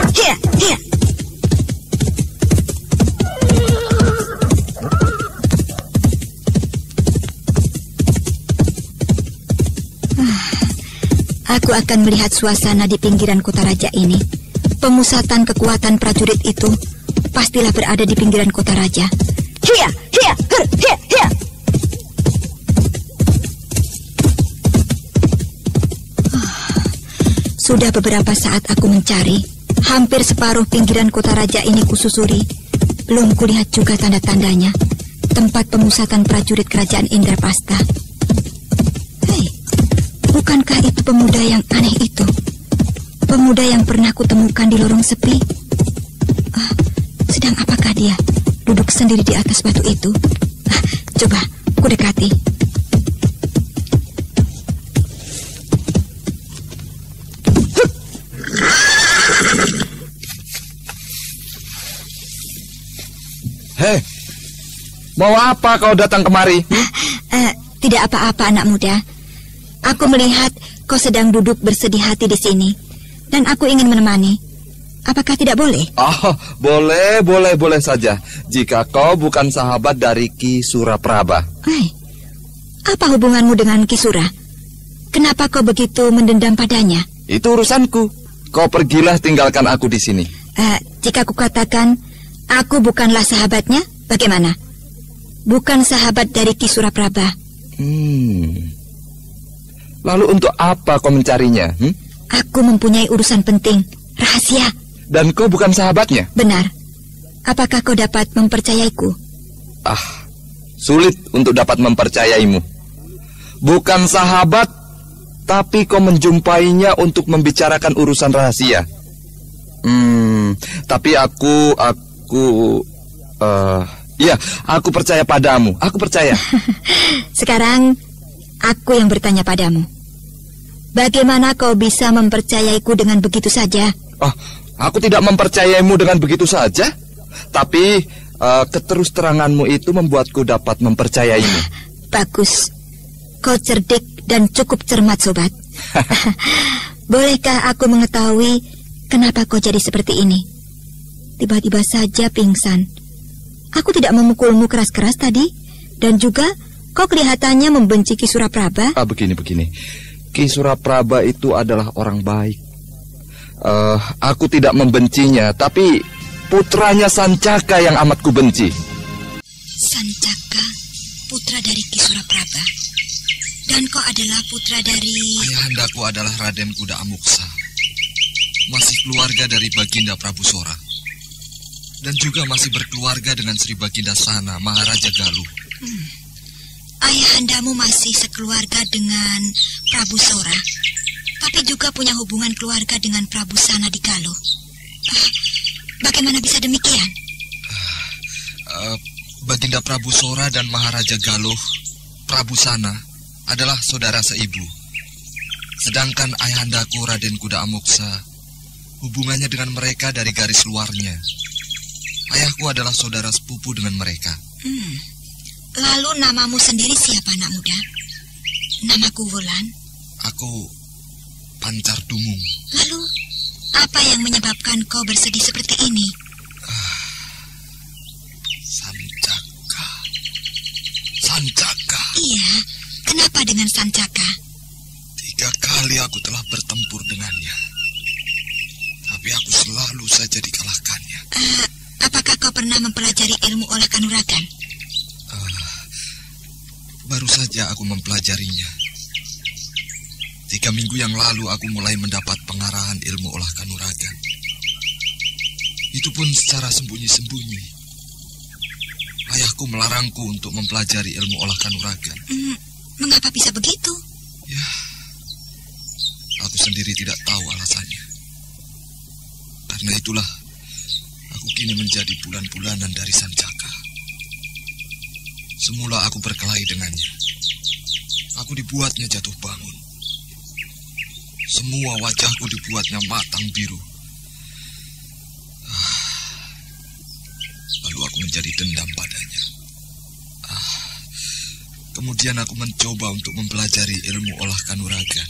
Aku akan melihat suasana di pinggiran kota raja ini. Pemusatan kekuatan prajurit itu pastilah berada di pinggiran kota raja. Hiya. Sudah beberapa saat aku mencari. Hampir separuh pinggiran kota raja ini kususuri. Belum kulihat juga tanda-tandanya tempat pemusatan prajurit kerajaan Indraprastha. Hei, bukankah itu pemuda yang aneh itu? Pemuda yang pernah kutemukan di lorong sepi. Sedang apakah dia duduk sendiri di atas batu itu? Coba ku dekati. Hei, mau apa kau datang kemari? Tidak apa-apa, anak muda. Aku melihat kau sedang duduk bersedih hati di sini. Dan aku ingin menemani. Apakah tidak boleh? Boleh saja. Jika kau bukan sahabat dari Ki Suraprabha. Apa hubunganmu dengan Ki Sura? Kenapa kau begitu mendendam padanya? Itu urusanku. Kau pergilah, tinggalkan aku di sini. Jika aku katakan aku bukanlah sahabatnya, bagaimana? bukan sahabat dari Ki Suraprabha. Lalu untuk apa kau mencarinya? Aku mempunyai urusan penting, rahasia. Dan kau bukan sahabatnya? Benar. Apakah kau dapat mempercayaiku? Sulit untuk dapat mempercayaimu. Bukan sahabat, tapi kau menjumpainya untuk membicarakan urusan rahasia. Tapi aku percaya padamu. Aku percaya. Sekarang aku yang bertanya padamu. Bagaimana kau bisa mempercayaiku dengan begitu saja? Aku tidak mempercayaimu dengan begitu saja. Tapi keterus teranganmu itu membuatku dapat mempercayaimu. Bagus. Kau cerdik dan cukup cermat, sobat. Bolehkah aku mengetahui kenapa kau jadi seperti ini? Tiba-tiba saja pingsan. Aku tidak memukulmu keras-keras tadi. Dan juga kau kelihatannya membenci Ki Suraprabha. Begini. Ki Suraprabha itu adalah orang baik. Aku tidak membencinya, tapi putranya Sancaka yang amat kubenci. Sancaka, putra dari Ki Suraprabha. Dan kau adalah putra dari... Ayahandaku adalah Raden Kuda Amuksa, masih keluarga dari Baginda Prabu Sora, dan juga masih berkeluarga dengan Sri Baginda Sana, Maharaja Galuh. Ayahandamu masih sekeluarga dengan Prabu Sora, tapi juga punya hubungan keluarga dengan Prabu Sana di Galuh. Bagaimana bisa demikian? Baginda Prabu Sora dan Maharaja Galuh, Prabu Sana, adalah saudara seibu. Sedangkan ayahandaku Raden Kuda Amuksa, hubungannya dengan mereka dari garis luarnya. Ayahku adalah saudara sepupu dengan mereka. Lalu namamu sendiri siapa, anak muda? Namaku Wulan. Aku Pancar Dumung. Lalu apa yang menyebabkan kau bersedih seperti ini? Sancaka. Iya, kenapa dengan Sancaka? 3 kali aku telah bertempur dengannya, tapi aku selalu saja dikalahkannya. Apakah kau pernah mempelajari ilmu olah kanuragan? Baru saja aku mempelajarinya. 3 minggu yang lalu aku mulai mendapat pengarahan ilmu olah kanuragan. Itu pun secara sembunyi-sembunyi. Ayahku melarangku untuk mempelajari ilmu olah kanuragan. Mengapa bisa begitu? Ya, aku sendiri tidak tahu alasannya. Karena itulah aku kini menjadi bulan-bulanan dari Sancaka. Semula aku berkelahi dengannya. Aku dibuatnya jatuh bangun. Semua wajahku dibuatnya matang biru. Lalu aku menjadi dendam padanya. Kemudian aku mencoba untuk mempelajari ilmu olah kanuragan.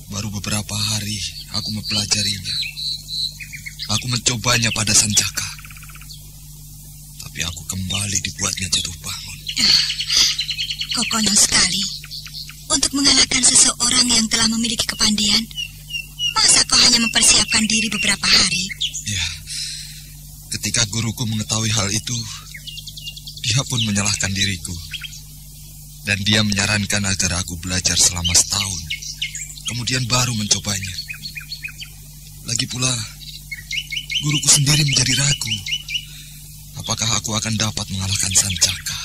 Baru beberapa hari aku mempelajarinya. Aku mencobanya pada Sancaka. Tapi aku kembali dibuatnya jatuh bangun. Kau konyol sekali. Untuk mengalahkan seseorang yang telah memiliki kepandaian, masa kau hanya mempersiapkan diri beberapa hari? Ya, ketika guruku mengetahui hal itu, dia pun menyalahkan diriku. Dan dia menyarankan agar aku belajar selama setahun, kemudian baru mencobanya. Lagi pula, guruku sendiri menjadi ragu. Apakah aku akan dapat mengalahkan Sancaka?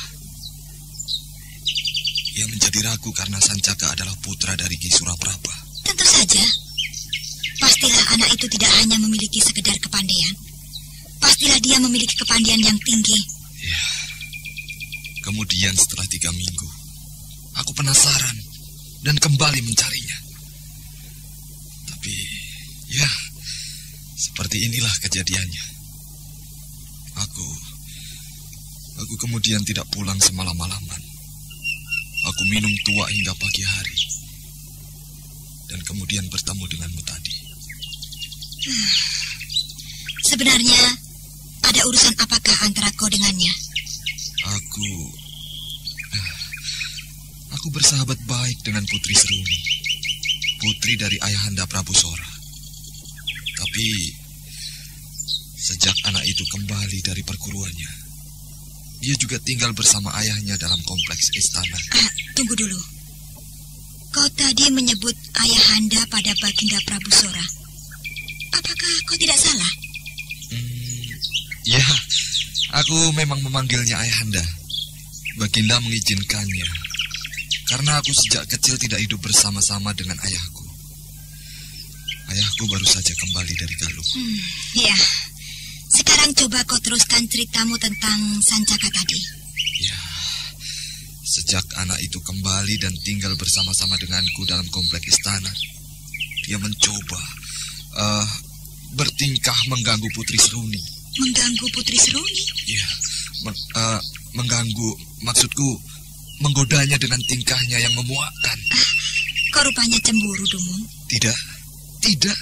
Ia menjadi ragu karena Sancaka adalah putra dari Ki Suraprabha. Tentu saja. Pastilah anak itu tidak hanya memiliki sekedar kepandaian. Pastilah dia memiliki kepandaian yang tinggi. Ya. Kemudian setelah 3 minggu, aku penasaran dan kembali mencarinya. Tapi, ya, seperti inilah kejadiannya. Aku kemudian tidak pulang semalam-malaman. Aku minum tua hingga pagi hari. Dan kemudian bertemu denganmu tadi. Sebenarnya, ada urusan apakah antara kau dengannya? Aku bersahabat baik dengan Putri Seruni, putri dari Ayahanda Prabu Sora. Tapi, sejak anak itu kembali dari perguruannya, dia juga tinggal bersama ayahnya dalam kompleks istana. Tunggu dulu. Kau tadi menyebut ayahanda pada Baginda Prabu Sora. Apakah kau tidak salah? Ya, aku memang memanggilnya ayahanda. Baginda mengizinkannya, karena aku sejak kecil tidak hidup bersama-sama dengan ayahku. Ayahku baru saja kembali dari Galuh. Ya, sekarang coba kau teruskan ceritamu tentang Sancaka tadi. Ya, sejak anak itu kembali dan tinggal bersama-sama denganku dalam komplek istana, dia mencoba bertingkah mengganggu Putri Seruni. Mengganggu Putri Seruni? Ya, mengganggu, maksudku menggodanya dengan tingkahnya yang memuakkan. Kau rupanya cemburu, Dumung. Tidak,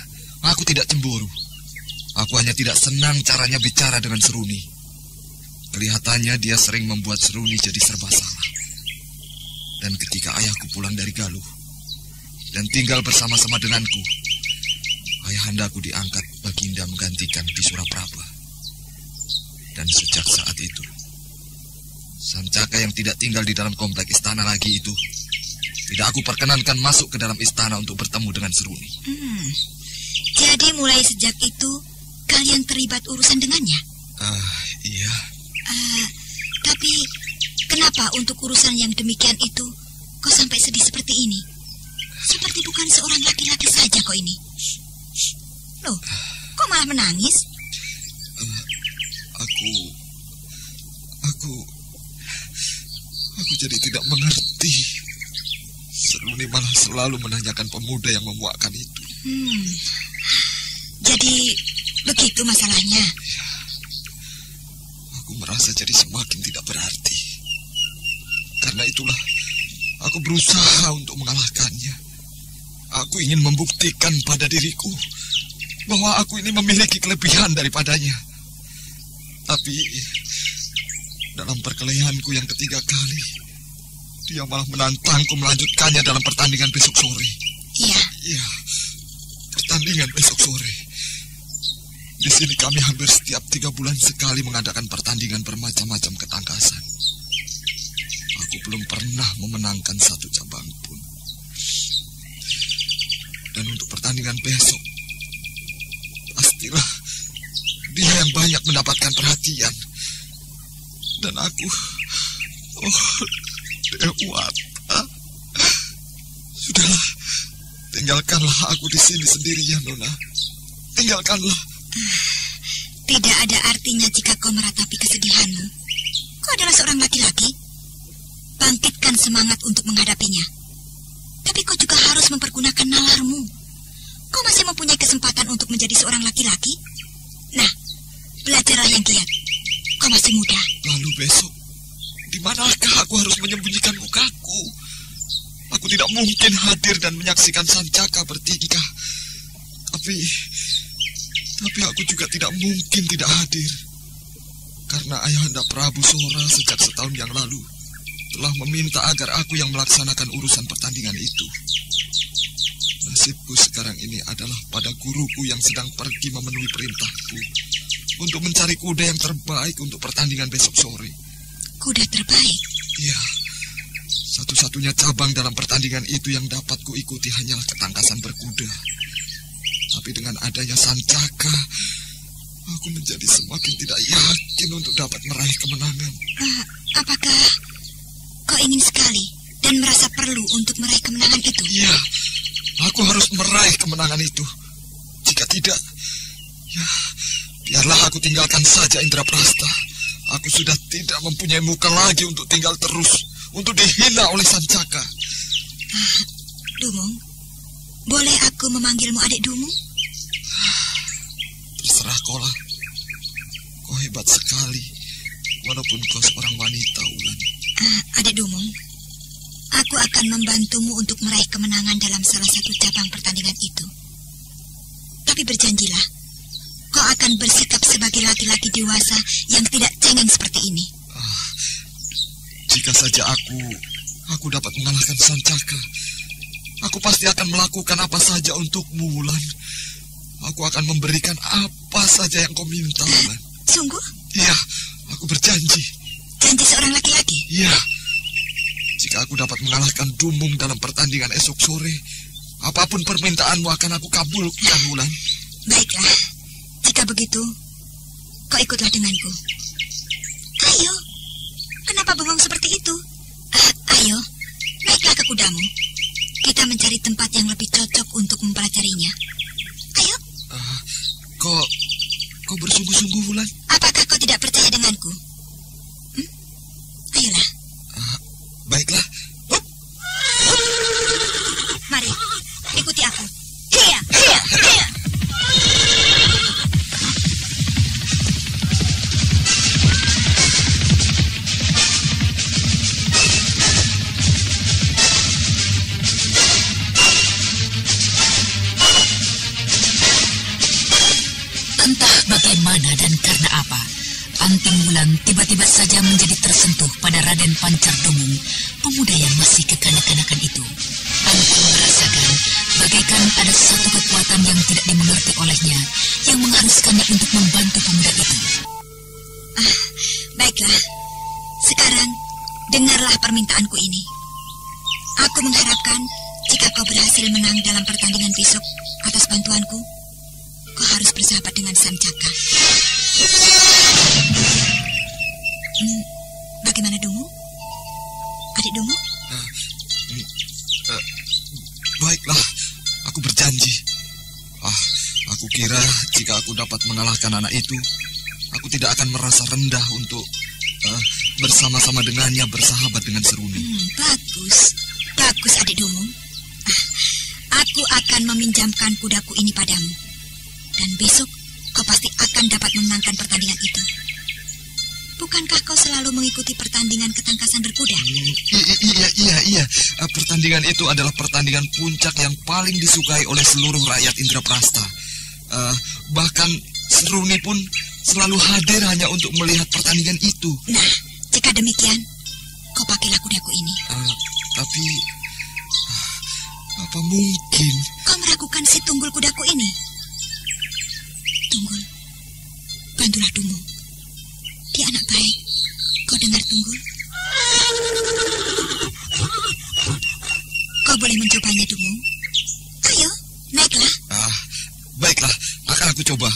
aku tidak cemburu. Aku hanya tidak senang caranya bicara dengan Seruni. Kelihatannya dia sering membuat Seruni jadi serba salah. Dan ketika ayahku pulang dari Galuh dan tinggal bersama-sama denganku, ayahandaku diangkat Baginda menggantikan di Suraprabha. Dan sejak saat itu, Sancaka yang tidak tinggal di dalam komplek istana lagi itu tidak aku perkenankan masuk ke dalam istana untuk bertemu dengan Seruni. Jadi mulai sejak itu kalian terlibat urusan dengannya? Iya. Tapi kenapa untuk urusan yang demikian itu kau sampai sedih seperti ini? Seperti bukan seorang laki-laki saja kau ini. Loh, kok malah menangis? Aku jadi tidak mengerti. Seruni malah selalu menanyakan pemuda yang memuakkan itu. Jadi begitu masalahnya. Ya, aku merasa jadi semakin tidak berarti. Karena itulah aku berusaha untuk mengalahkannya. Aku ingin membuktikan pada diriku bahwa aku ini memiliki kelebihan daripadanya. Tapi dalam perkelahianku yang ketiga kali, dia malah menantangku melanjutkannya dalam pertandingan besok sore. Iya, pertandingan besok sore. Di sini kami hampir setiap 3 bulan sekali mengadakan pertandingan bermacam-macam ketangkasan. Aku belum pernah memenangkan satu cabang pun. Dan untuk pertandingan besok, pastilah dia yang banyak mendapatkan perhatian. Dan aku, Dewata, sudahlah, tinggalkanlah aku di sini sendirian, Nona. Tinggalkanlah. Tidak ada artinya jika kau meratapi kesedihanmu. Kau adalah seorang laki-laki. Bangkitkan semangat untuk menghadapinya. Tapi kau juga harus mempergunakan nalarmu. Kau masih mempunyai kesempatan untuk menjadi seorang laki-laki. Nah, belajarlah yang giat. Kau masih muda. Lalu besok, di manakah aku harus menyembunyikan mukaku? Aku tidak mungkin hadir dan menyaksikan Sancaka bertingkah. Tapi aku juga tidak mungkin tidak hadir. Karena Ayahanda Prabu Sora sejak setahun yang lalu telah meminta agar aku yang melaksanakan urusan pertandingan itu. Nasibku sekarang ini adalah pada guruku yang sedang pergi memenuhi perintahku untuk mencari kuda yang terbaik untuk pertandingan besok sore. Kuda terbaik? Iya. Satu-satunya cabang dalam pertandingan itu yang dapat kuikuti hanyalah ketangkasan berkuda. Tapi dengan adanya Sancaka, aku menjadi semakin tidak yakin untuk dapat meraih kemenangan. Apakah kau ingin sekali dan merasa perlu untuk meraih kemenangan itu? Iya, aku harus meraih kemenangan itu. Jika tidak, ya, biarlah aku tinggalkan saja Indraprasta. Aku sudah tidak mempunyai muka lagi untuk tinggal terus, untuk dihina oleh Sancaka. Dumung, boleh aku memanggilmu adik Dumung? Terserah kau lah. Kau hebat sekali, walaupun kau seorang wanita, Wulan. Adik Dumung, aku akan membantumu untuk meraih kemenangan dalam salah satu cabang pertandingan itu. Tapi berjanjilah, kau akan bersikap sebagai laki-laki dewasa yang tidak cengeng seperti ini. Jika saja aku dapat mengalahkan Sancaka, aku pasti akan melakukan apa saja untukmu, Wulan. Aku akan memberikan apa saja yang kau minta, Wulan. Sungguh? Iya, aku berjanji. Janji seorang laki-laki? Iya. Jika aku dapat mengalahkan Dumung dalam pertandingan esok sore, apapun permintaanmu akan aku kabulkan, Wulan. Baiklah, jika begitu, kau ikutlah denganku. Ayo, kenapa bengong seperti itu? Ayo, naiklah ke kudamu. Kita mencari tempat yang lebih cocok untuk mempelajarinya. Ayo. Kau bersungguh-sungguh, Wulan? Apakah kau tidak percaya denganku? Ayolah. Baiklah. Mari, ikuti aku. Hiya, hiya, hiya. Entah bagaimana dan karena apa, Anting Wulan tiba-tiba saja menjadi tersentuh pada Raden Pancar Dumung, pemuda yang masih kekanak-kanakan itu. Anting merasakan bagaikan ada satu kekuatan yang tidak dimengerti olehnya, yang mengharuskannya untuk membantu pemuda itu. Baiklah, sekarang dengarlah permintaanku ini. Aku mengharapkan jika kau berhasil menang dalam pertandingan besok atas bantuanku, kau harus bersahabat dengan Sancaka. Bagaimana Dumung? Adik Dumung? Baiklah, aku berjanji. Aku kira jika aku dapat mengalahkan anak itu, aku tidak akan merasa rendah untuk bersama-sama dengannya bersahabat dengan Seruni. Bagus, bagus adik Dumung. Aku akan meminjamkan kudaku ini padamu. Dan besok kau pasti akan dapat memenangkan pertandingan itu. Bukankah kau selalu mengikuti pertandingan ketangkasan berkuda? Iya. Pertandingan itu adalah pertandingan puncak yang paling disukai oleh seluruh rakyat Indraprasta. Bahkan Seruni pun selalu hadir hanya untuk melihat pertandingan itu. Nah, jika demikian, kau pakailah kudaku ini. Tapi, apa mungkin? Kau meragukan si Tunggul kudaku ini? Tunggul, bantulah Dumung. Dia anak baik. Kau dengar, Tunggul? Kau boleh mencobanya, Dumung. Ayo, naiklah. Baiklah, akan aku coba.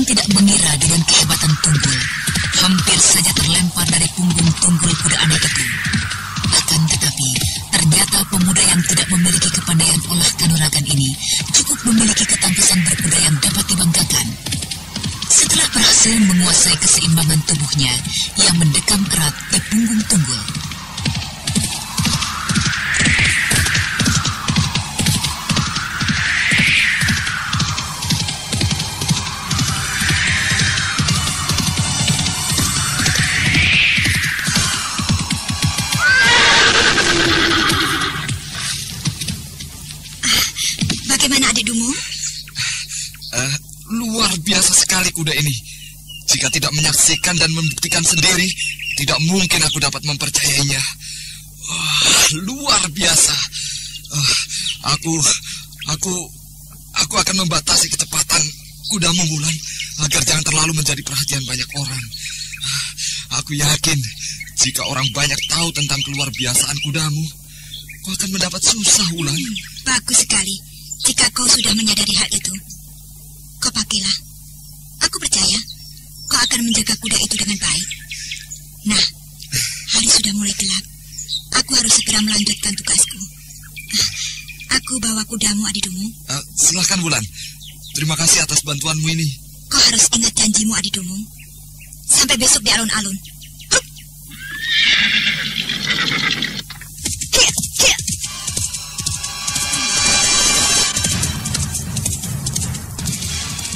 Tidak mengira dengan kehebatan Tunggul, hampir saja terlempar dari punggung Tunggul kuda aneh itu. Akan tetapi, ternyata pemuda yang tidak memiliki kepandaian olah kanuragan ini cukup memiliki ketangkasan berkuda yang dapat dibanggakan. Setelah berhasil menguasai keseimbangan tubuhnya, ia mendekam erat di punggung Tunggul. Luar biasa sekali kuda ini. Jika tidak menyaksikan dan membuktikan sendiri, tidak mungkin aku dapat mempercayainya. Luar biasa. Aku akan membatasi kecepatan kudamu, Wulan, agar jangan terlalu menjadi perhatian banyak orang. Aku yakin jika orang banyak tahu tentang keluar biasaan kudamu, kau akan mendapat susah, Wulan. Bagus sekali. Jika kau sudah menyadari hal itu, kau pakailah. Aku percaya kau akan menjaga kuda itu dengan baik. Nah, hari sudah mulai gelap. Aku harus segera melanjutkan tugasku. Aku bawa kudamu, Adi Dumung. Silakan, Wulan. Terima kasih atas bantuanmu ini. Kau harus ingat janjimu, Adi Dumung. Sampai besok di alun-alun.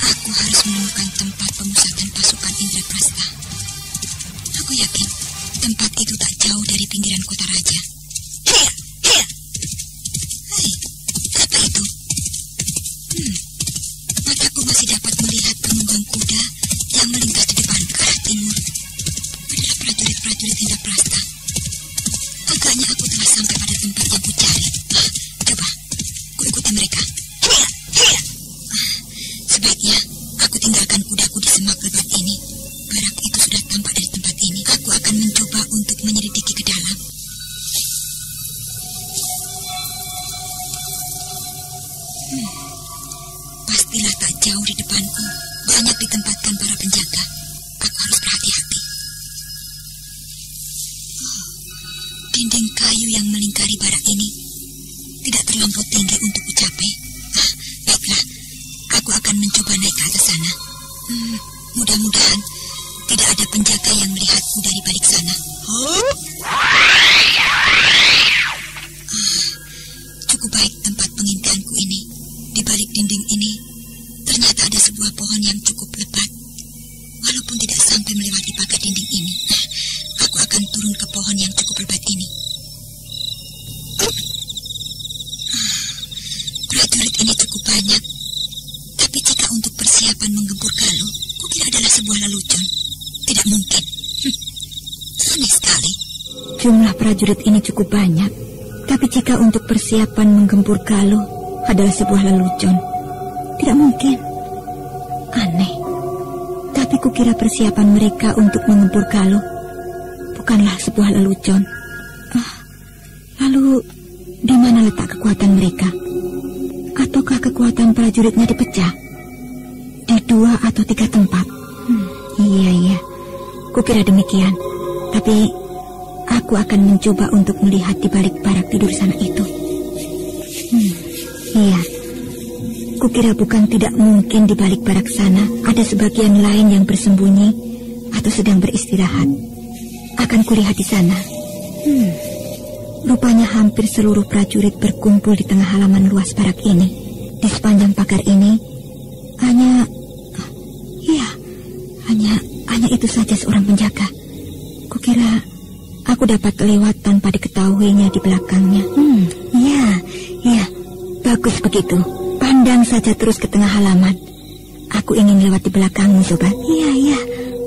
Aku harus menemukan tempat pemusatan pasukan Indraprasta. Aku yakin tempat itu tak jauh dari pinggiran kota raja. Hei, apa itu? prajurit-prajurit Indraprasta. Agaknya aku telah sampai pada tempat yang kucari. Coba, ku ikuti mereka. Sebaiknya aku tinggalkan kudaku di semak lebat ini. Barak itu sudah tampak dari tempat ini. Aku akan mencoba untuk menyelidiki ke dalam. Pastilah tak jauh di depanku. Banyak ditempatkan para penjaga. Aku harus berhati-hati. Dinding kayu yang melingkari barak ini tidak terlampau tinggi untuk kucapai. Baiklah, aku akan mencoba naik ke atas sana. Mudah-mudahan tidak ada penjaga yang melihatku dari balik sana. Cukup baik tempat pengintianku ini. Di balik dinding ini ternyata ada sebuah pohon yang cukup lebat. Walaupun tidak sampai melewati pagar dinding ini, aku akan turun ke pohon yang cukup lebat ini. Prajurit ini cukup banyak. Tapi jika untuk persiapan menggempur Galuh, kukira adalah sebuah lelucon. Tidak mungkin. Aneh sekali. Jumlah prajurit ini cukup banyak. Tapi jika untuk persiapan menggempur Galuh adalah sebuah lelucon, tidak mungkin. Aneh. Tapi kukira persiapan mereka untuk menggempur Galuh bukanlah sebuah lelucon. Lalu di mana letak kekuatan mereka? Ataukah kekuatan prajuritnya dipecah di 2 atau 3 tempat? Iya. Kukira demikian. Tapi aku akan mencoba untuk melihat di balik barak tidur sana itu. Iya. Kukira bukan tidak mungkin di balik barak sana ada sebagian lain yang bersembunyi atau sedang beristirahat. Akan kulihat di sana. Rupanya hampir seluruh prajurit berkumpul di tengah halaman luas barak ini. Di sepanjang pagar ini hanya itu saja seorang penjaga. Kukira aku dapat lewat tanpa diketahuinya di belakangnya. Ya, bagus begitu. Pandang saja terus ke tengah halaman. Aku ingin lewat di belakangmu, sobat. Iya,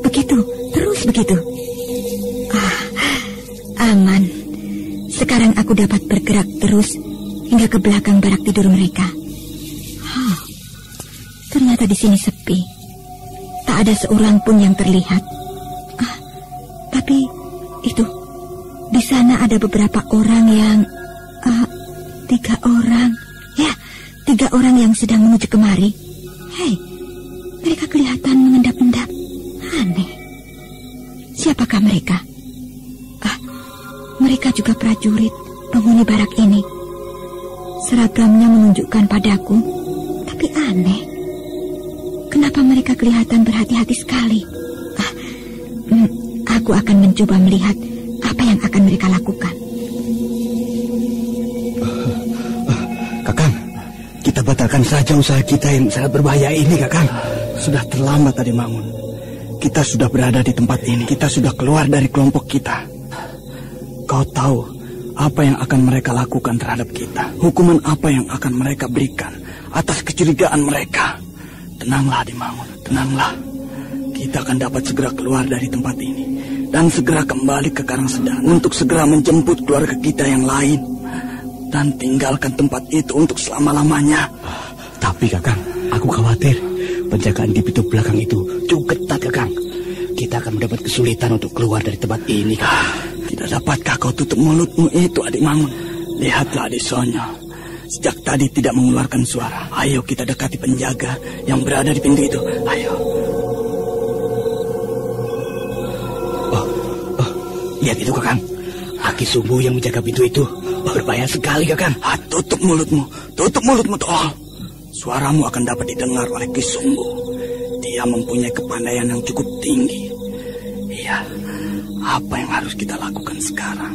begitu, terus begitu. Aman. Sekarang aku dapat bergerak terus hingga ke belakang barak tidur mereka. Ternyata di sini sepi. Tak ada seorang pun yang terlihat. Tapi itu, di sana ada beberapa orang yang 3 orang. Ya, 3 orang yang sedang menuju kemari. Hei, mereka kelihatan mengendap-endap. Aneh. Siapakah mereka? Mereka juga prajurit penghuni barak ini. Seragamnya menunjukkan padaku, tapi aneh. Kenapa mereka kelihatan berhati-hati sekali? Aku akan mencoba melihat apa yang akan mereka lakukan. Kakang, kita batalkan saja usaha kita yang sangat berbahaya ini, Kakang. Sudah terlambat tadi bangun. Kita sudah berada di tempat ini. Kita sudah keluar dari kelompok kita. Kau tahu apa yang akan mereka lakukan terhadap kita? Hukuman apa yang akan mereka berikan atas kecurigaan mereka? Tenanglah, Dimangun, tenanglah. Kita akan dapat segera keluar dari tempat ini dan segera kembali ke Karangsedana untuk segera menjemput keluarga kita yang lain dan tinggalkan tempat itu untuk selama-lamanya. Tapi Kakang, aku khawatir penjagaan di pintu belakang itu cukup ketat, Kakang. Kita akan mendapat kesulitan untuk keluar dari tempat ini, Kakang. Tidak dapatkah kau tutup mulutmu itu, Adik Mangun? Lihatlah Adik Sonyo. Sejak tadi tidak mengeluarkan suara. Ayo kita dekati penjaga yang berada di pintu itu. Ayo. Lihat itu, Kakang. Aki Sumbu yang menjaga pintu itu berbahaya sekali, Kakang. Tutup mulutmu. Tutup mulutmu, tol. Suaramu akan dapat didengar oleh Ki Sumbu. Dia mempunyai kepandaian yang cukup tinggi. Iya. Apa yang harus kita lakukan sekarang?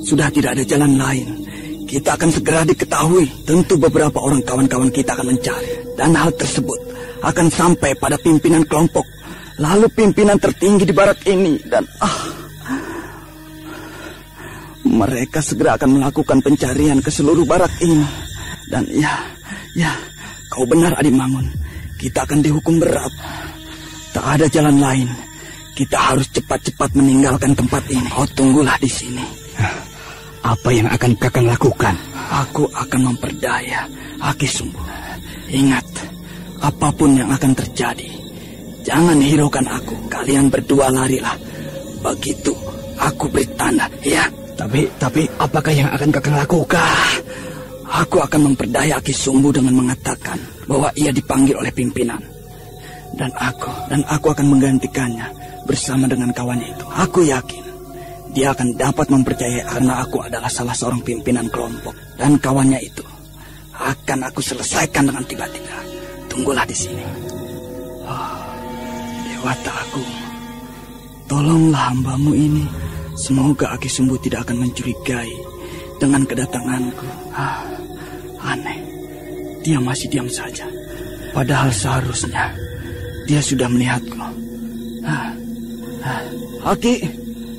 Sudah tidak ada jalan lain. Kita akan segera diketahui. Tentu beberapa orang kawan-kawan kita akan mencari. Dan hal tersebut akan sampai pada pimpinan kelompok. Lalu pimpinan tertinggi di barak ini. Dan mereka segera akan melakukan pencarian ke seluruh barak ini. Dan ya, kau benar, Adik Mangun. Kita akan dihukum berat. Tak ada jalan lain. Kita harus cepat-cepat meninggalkan tempat ini. Kau tunggulah di sini. Apa yang akan Kakang lakukan? Aku akan memperdaya Aki Sumbu. Ingat, apapun yang akan terjadi, jangan hiraukan aku. Kalian berdua larilah. Begitu aku beri tanda, ya. Tapi apakah yang akan Kakang lakukan? Aku akan memperdaya Aki Sumbu dengan mengatakan bahwa ia dipanggil oleh pimpinan. Dan aku akan menggantikannya bersama dengan kawannya itu. Aku yakin dia akan dapat mempercayai karena aku adalah salah seorang pimpinan kelompok. Dan kawannya itu akan aku selesaikan dengan tiba-tiba. Tunggulah di sini. Dewata Agung, tolonglah hambamu ini. Semoga Aki Sumbu tidak akan mencurigai dengan kedatanganku. Aneh, dia masih diam saja. Padahal seharusnya dia sudah melihatku.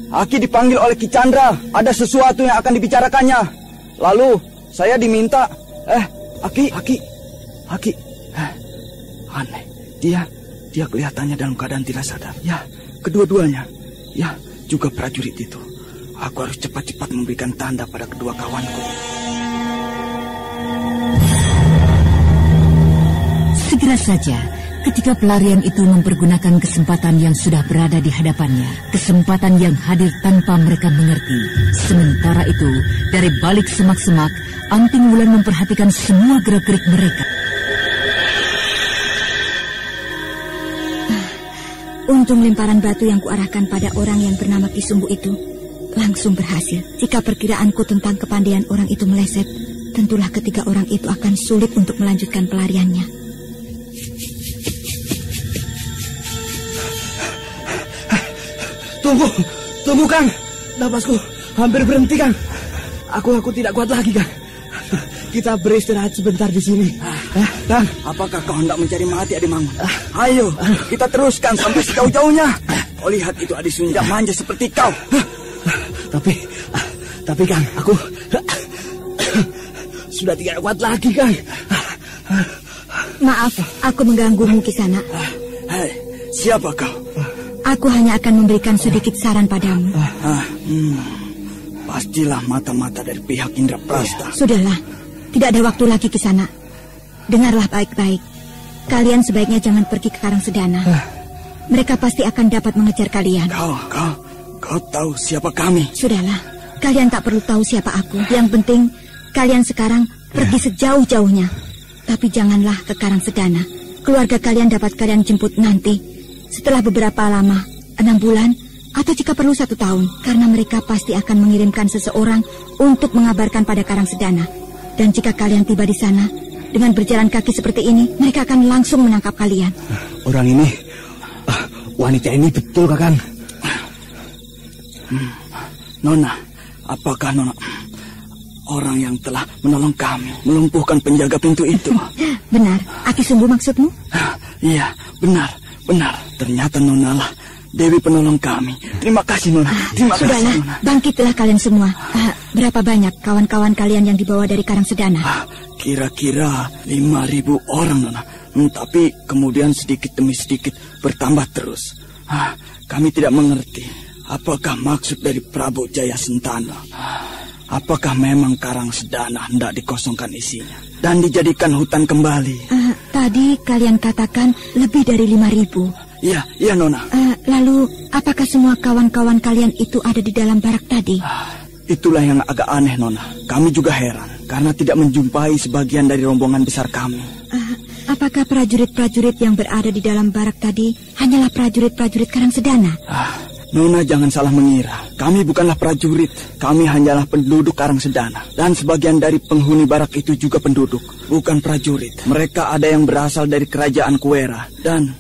Aki dipanggil oleh Ki Chandra. Ada sesuatu yang akan dibicarakannya. Lalu saya diminta. Aki. Aneh, dia kelihatannya dalam keadaan tidak sadar. Ya, kedua-duanya. Ya, juga prajurit itu. Aku harus cepat-cepat memberikan tanda pada kedua kawanku. Segera saja, ketika pelarian itu mempergunakan kesempatan yang sudah berada di hadapannya, kesempatan yang hadir tanpa mereka mengerti. Sementara itu, dari balik semak-semak, Anting Wulan memperhatikan semua gerak-gerik mereka. Untung lemparan batu yang kuarahkan pada orang yang bernama Ki Sumbu itu langsung berhasil. Jika perkiraanku tentang kepandaian orang itu meleset, tentulah ketiga orang itu akan sulit untuk melanjutkan pelariannya. Tunggu Kang. Napasku hampir berhenti Kang. Aku tidak kuat lagi Kang. Kita beristirahat sebentar di sini. Kang, apakah kau hendak mencari mati Adi Mangun? Ayo, kita teruskan sampai sejauh-jauhnya. Kau lihat itu Adi Sunja manja seperti kau. Tapi Kang, aku sudah tidak kuat lagi Kang. Maaf, aku mengganggumu Kisana. Hei, siapa kau? Aku hanya akan memberikan sedikit saran padamu. Pastilah mata-mata dari pihak Indraprasta. Sudahlah, tidak ada waktu lagi Kisana. Dengarlah baik-baik. Kalian sebaiknya jangan pergi ke Karangsedana. Mereka pasti akan dapat mengejar kalian. Kau tahu siapa kami? Sudahlah, kalian tak perlu tahu siapa aku. Yang penting, kalian sekarang pergi sejauh-jauhnya. Tapi janganlah ke Karangsedana. Keluarga kalian dapat kalian jemput nanti. Setelah beberapa lama, 6 bulan, atau jika perlu 1 tahun. Karena mereka pasti akan mengirimkan seseorang untuk mengabarkan pada Karangsedana. Dan jika kalian tiba di sana, dengan berjalan kaki seperti ini, mereka akan langsung menangkap kalian. Orang ini, wanita ini betul Kakang? Nona, apakah Nona orang yang telah menolong kami melumpuhkan penjaga pintu itu? Benar, Aki Sumbu maksudmu? Iya, benar. Ternyata Nona lah Dewi penolong kami. Terima kasih Nona. Sudahlah, bangkitlah kalian semua. Berapa banyak kawan-kawan kalian yang dibawa dari Karangsedana? Kira-kira 5.000 orang Nona. Tapi kemudian sedikit demi sedikit bertambah terus. Kami tidak mengerti. Apakah maksud dari Prabu Jaya Sentana? Apakah memang Karangsedana hendak dikosongkan isinya dan dijadikan hutan kembali? Tadi kalian katakan lebih dari 5.000. Iya Nona. Lalu apakah semua kawan-kawan kalian itu ada di dalam barak tadi? Itulah yang agak aneh Nona. Kami juga heran karena tidak menjumpai sebagian dari rombongan besar kami. Apakah prajurit-prajurit yang berada di dalam barak tadi hanyalah prajurit-prajurit Karangsedana? Nona jangan salah mengira. Kami bukanlah prajurit. Kami hanyalah penduduk Karangsedana. Dan sebagian dari penghuni barak itu juga penduduk, bukan prajurit. Mereka ada yang berasal dari kerajaan Kuera dan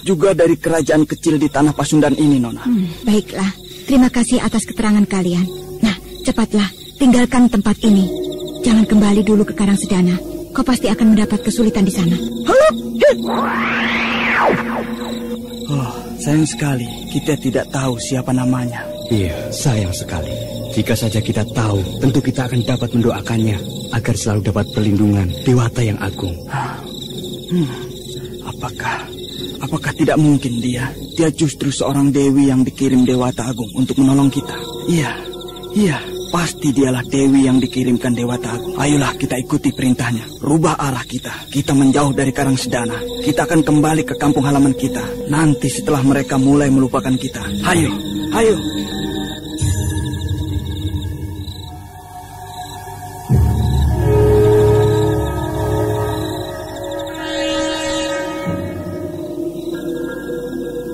juga dari kerajaan kecil di tanah Pasundan ini Nona. Baiklah, terima kasih atas keterangan kalian. Nah, cepatlah, tinggalkan tempat ini. Jangan kembali dulu ke Karangsedana. Kau pasti akan mendapat kesulitan di sana. Sayang sekali kita tidak tahu siapa namanya. Iya, sayang sekali. Jika saja kita tahu, tentu kita akan dapat mendoakannya agar selalu dapat perlindungan Dewata yang Agung. Apakah Apakah tidak mungkin dia justru seorang dewi yang dikirim Dewata Agung untuk menolong kita? Iya, pasti dialah dewi yang dikirimkan Dewata Agung. Ayolah kita ikuti perintahnya. Rubah arah kita. Kita menjauh dari Karang Sedana. Kita akan kembali ke kampung halaman kita. Nanti setelah mereka mulai melupakan kita. Ayo.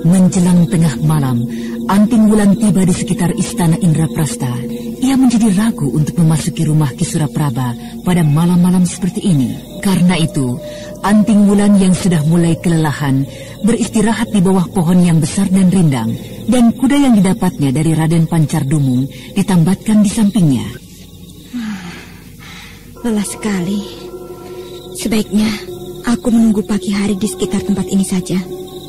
Menjelang tengah malam, Anting Wulan tiba di sekitar istana Indraprasta. Ia menjadi ragu untuk memasuki rumah Ki Suraprabha pada malam-malam seperti ini. Karena itu, Anting Wulan yang sudah mulai kelelahan beristirahat di bawah pohon yang besar dan rindang, dan kuda yang didapatnya dari Raden Pancardumung ditambatkan di sampingnya. Lelah sekali. Sebaiknya aku menunggu pagi hari di sekitar tempat ini saja.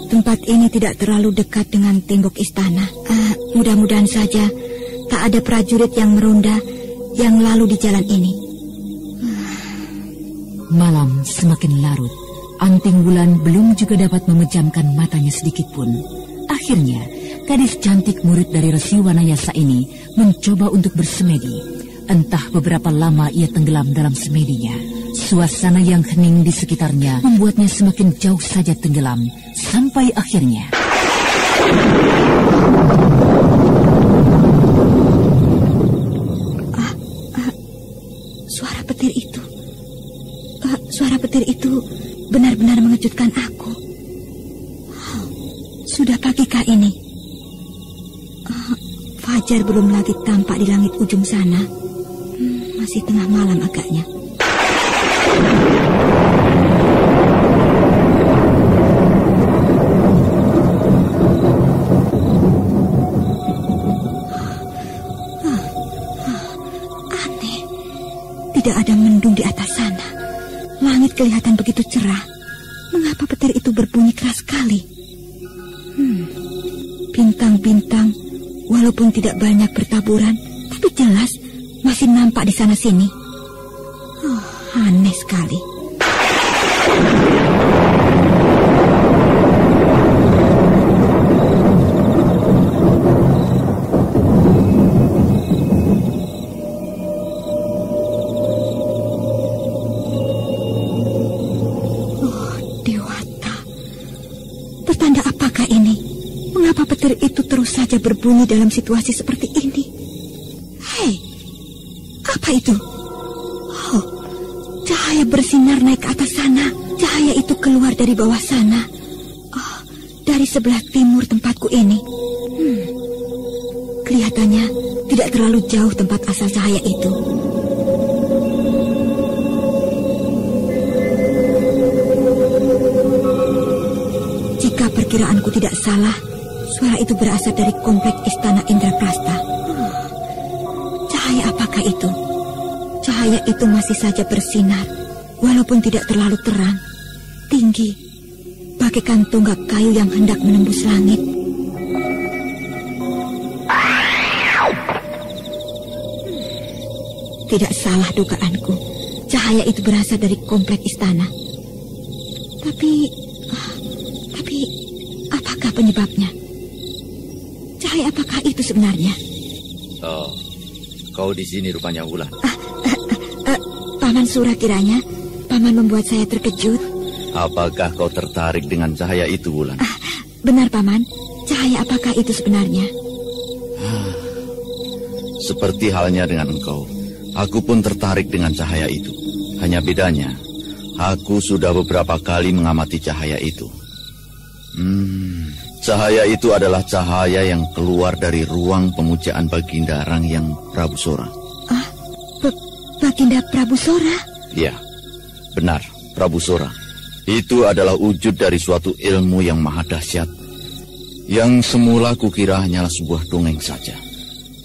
Tempat ini tidak terlalu dekat dengan tembok istana. Mudah-mudahan saja tak ada prajurit yang meronda yang lalu di jalan ini. Malam semakin larut. Anting Wulan belum juga dapat memejamkan matanya sedikit pun. Akhirnya, gadis cantik murid dari Resi Wanayasa ini mencoba untuk bersemedi. Entah beberapa lama ia tenggelam dalam semedinya. Suasana yang hening di sekitarnya membuatnya semakin jauh saja tenggelam, sampai akhirnya suara petir itu benar-benar mengejutkan aku. Sudah pagikah ini? Fajar belum lagi tampak di langit ujung sana. Masih tengah malam agaknya. Aneh, tidak ada mendung di atas sana. Langit kelihatan begitu cerah. Mengapa petir itu berbunyi keras sekali? Bintang-bintang, walaupun tidak banyak bertaburan, tapi jelas masih nampak di sana-sini. Aneh sekali. Dewata. Pertanda apakah ini? Mengapa petir itu terus saja berbunyi dalam situasi seperti ini? Hei, apa itu? Cahaya bersinar naik ke atas sana. Cahaya itu keluar dari bawah sana. Dari sebelah timur tempatku ini. Kelihatannya tidak terlalu jauh tempat asal cahaya itu. Jika perkiraanku tidak salah, suara itu berasal dari komplek istana Indraprasta. Cahaya apakah itu? Cahaya itu masih saja bersinar, walaupun tidak terlalu terang, tinggi, bagaikan tonggak kayu yang hendak menembus langit. Tidak salah dugaanku, cahaya itu berasal dari komplek istana. Tapi apakah penyebabnya? Cahaya apakah itu sebenarnya? Oh, kau di sini rupanya, Wulan. Paman Sura kiranya paman membuat saya terkejut. Apakah kau tertarik dengan cahaya itu, Wulan? Benar, paman. Cahaya apakah itu sebenarnya? Seperti halnya dengan engkau, aku pun tertarik dengan cahaya itu. Hanya bedanya, aku sudah beberapa kali mengamati cahaya itu. Cahaya itu adalah cahaya yang keluar dari ruang pemujaan Baginda Rangyang Prabu Sora. Baginda Prabu Sora? Ya, benar, Prabu Sora. Itu adalah wujud dari suatu ilmu yang maha dahsyat, yang semula kukira hanyalah sebuah dongeng saja.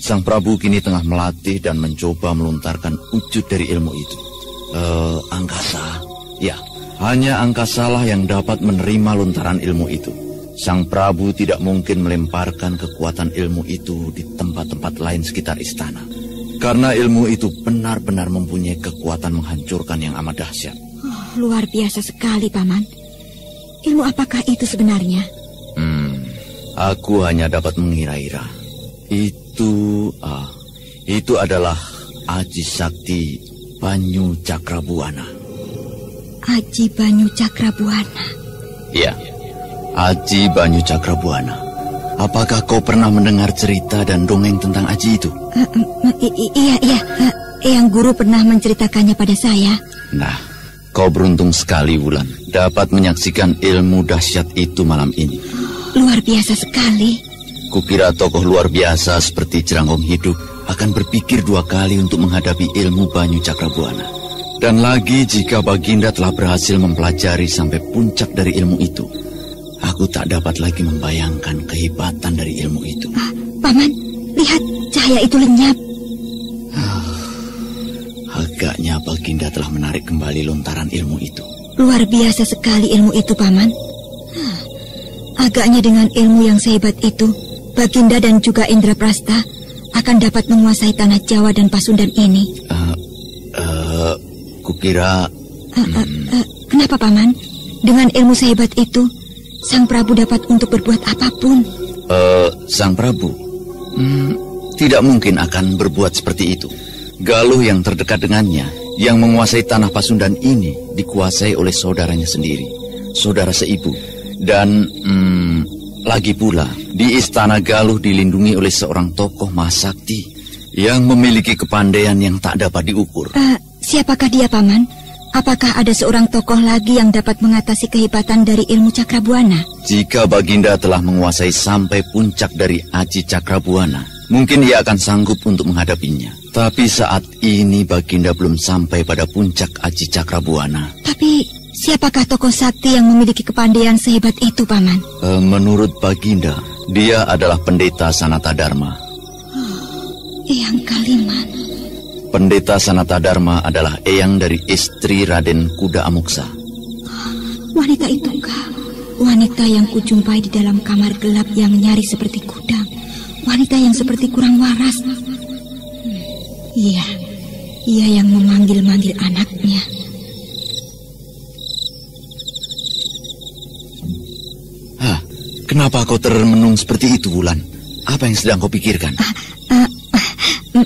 Sang Prabu kini tengah melatih dan mencoba melontarkan wujud dari ilmu itu. Angkasa. Ya, hanya angkasalah yang dapat menerima lontaran ilmu itu. Sang Prabu tidak mungkin melemparkan kekuatan ilmu itu di tempat-tempat lain sekitar istana. Karena ilmu itu benar-benar mempunyai kekuatan menghancurkan yang amat dahsyat. Luar biasa sekali, paman. Ilmu apakah itu sebenarnya? Aku hanya dapat mengira-ira. Itu adalah Aji Sakti Banyu Cakrabuana. Aji Banyu Cakrabuana. Ya, Aji Banyu Cakrabuana. Apakah kau pernah mendengar cerita dan dongeng tentang Aji itu? Iya. Yang guru pernah menceritakannya pada saya. Nah, kau beruntung sekali, Wulan, dapat menyaksikan ilmu dahsyat itu malam ini. Luar biasa sekali. Kukira tokoh luar biasa seperti Ceranggong Hidup akan berpikir 2 kali untuk menghadapi ilmu Banyu Cakrabuana. Dan lagi jika Baginda telah berhasil mempelajari sampai puncak dari ilmu itu, aku tak dapat lagi membayangkan kehebatan dari ilmu itu. Paman, lihat cahaya itu lenyap. Agaknya Baginda telah menarik kembali lontaran ilmu itu. Luar biasa sekali ilmu itu, Paman. Agaknya dengan ilmu yang sehebat itu, Baginda dan juga Indraprasta akan dapat menguasai tanah Jawa dan Pasundan ini. Kukira... Kenapa, Paman? Dengan ilmu sehebat itu, Sang Prabu dapat untuk berbuat apapun. Sang Prabu? Tidak mungkin akan berbuat seperti itu. Galuh yang terdekat dengannya, yang menguasai tanah Pasundan ini, dikuasai oleh saudaranya sendiri, saudara seibu. Dan lagi pula, di istana Galuh dilindungi oleh seorang tokoh mahasakti yang memiliki kepandaian yang tak dapat diukur. Siapakah dia, Paman? Apakah ada seorang tokoh lagi yang dapat mengatasi kehebatan dari ilmu Cakrabuana? Jika Baginda telah menguasai sampai puncak dari Aji Cakrabuana, mungkin ia akan sanggup untuk menghadapinya. Tapi saat ini Baginda belum sampai pada puncak Aji Cakrabuana. Tapi... siapakah tokoh sakti yang memiliki kepandaian sehebat itu, Paman? Menurut Baginda, dia adalah Pendeta Sanata Dharma. Eyang Kaliman. Pendeta Sanata Dharma adalah eyang dari istri Raden Kuda Amuksa. Wanita itukah? Wanita yang kujumpai di dalam kamar gelap yang nyaris seperti kudang. Wanita yang seperti kurang waras. Iya, ia yang memanggil-manggil anaknya. Kenapa kau termenung seperti itu, Wulan? Apa yang sedang kau pikirkan?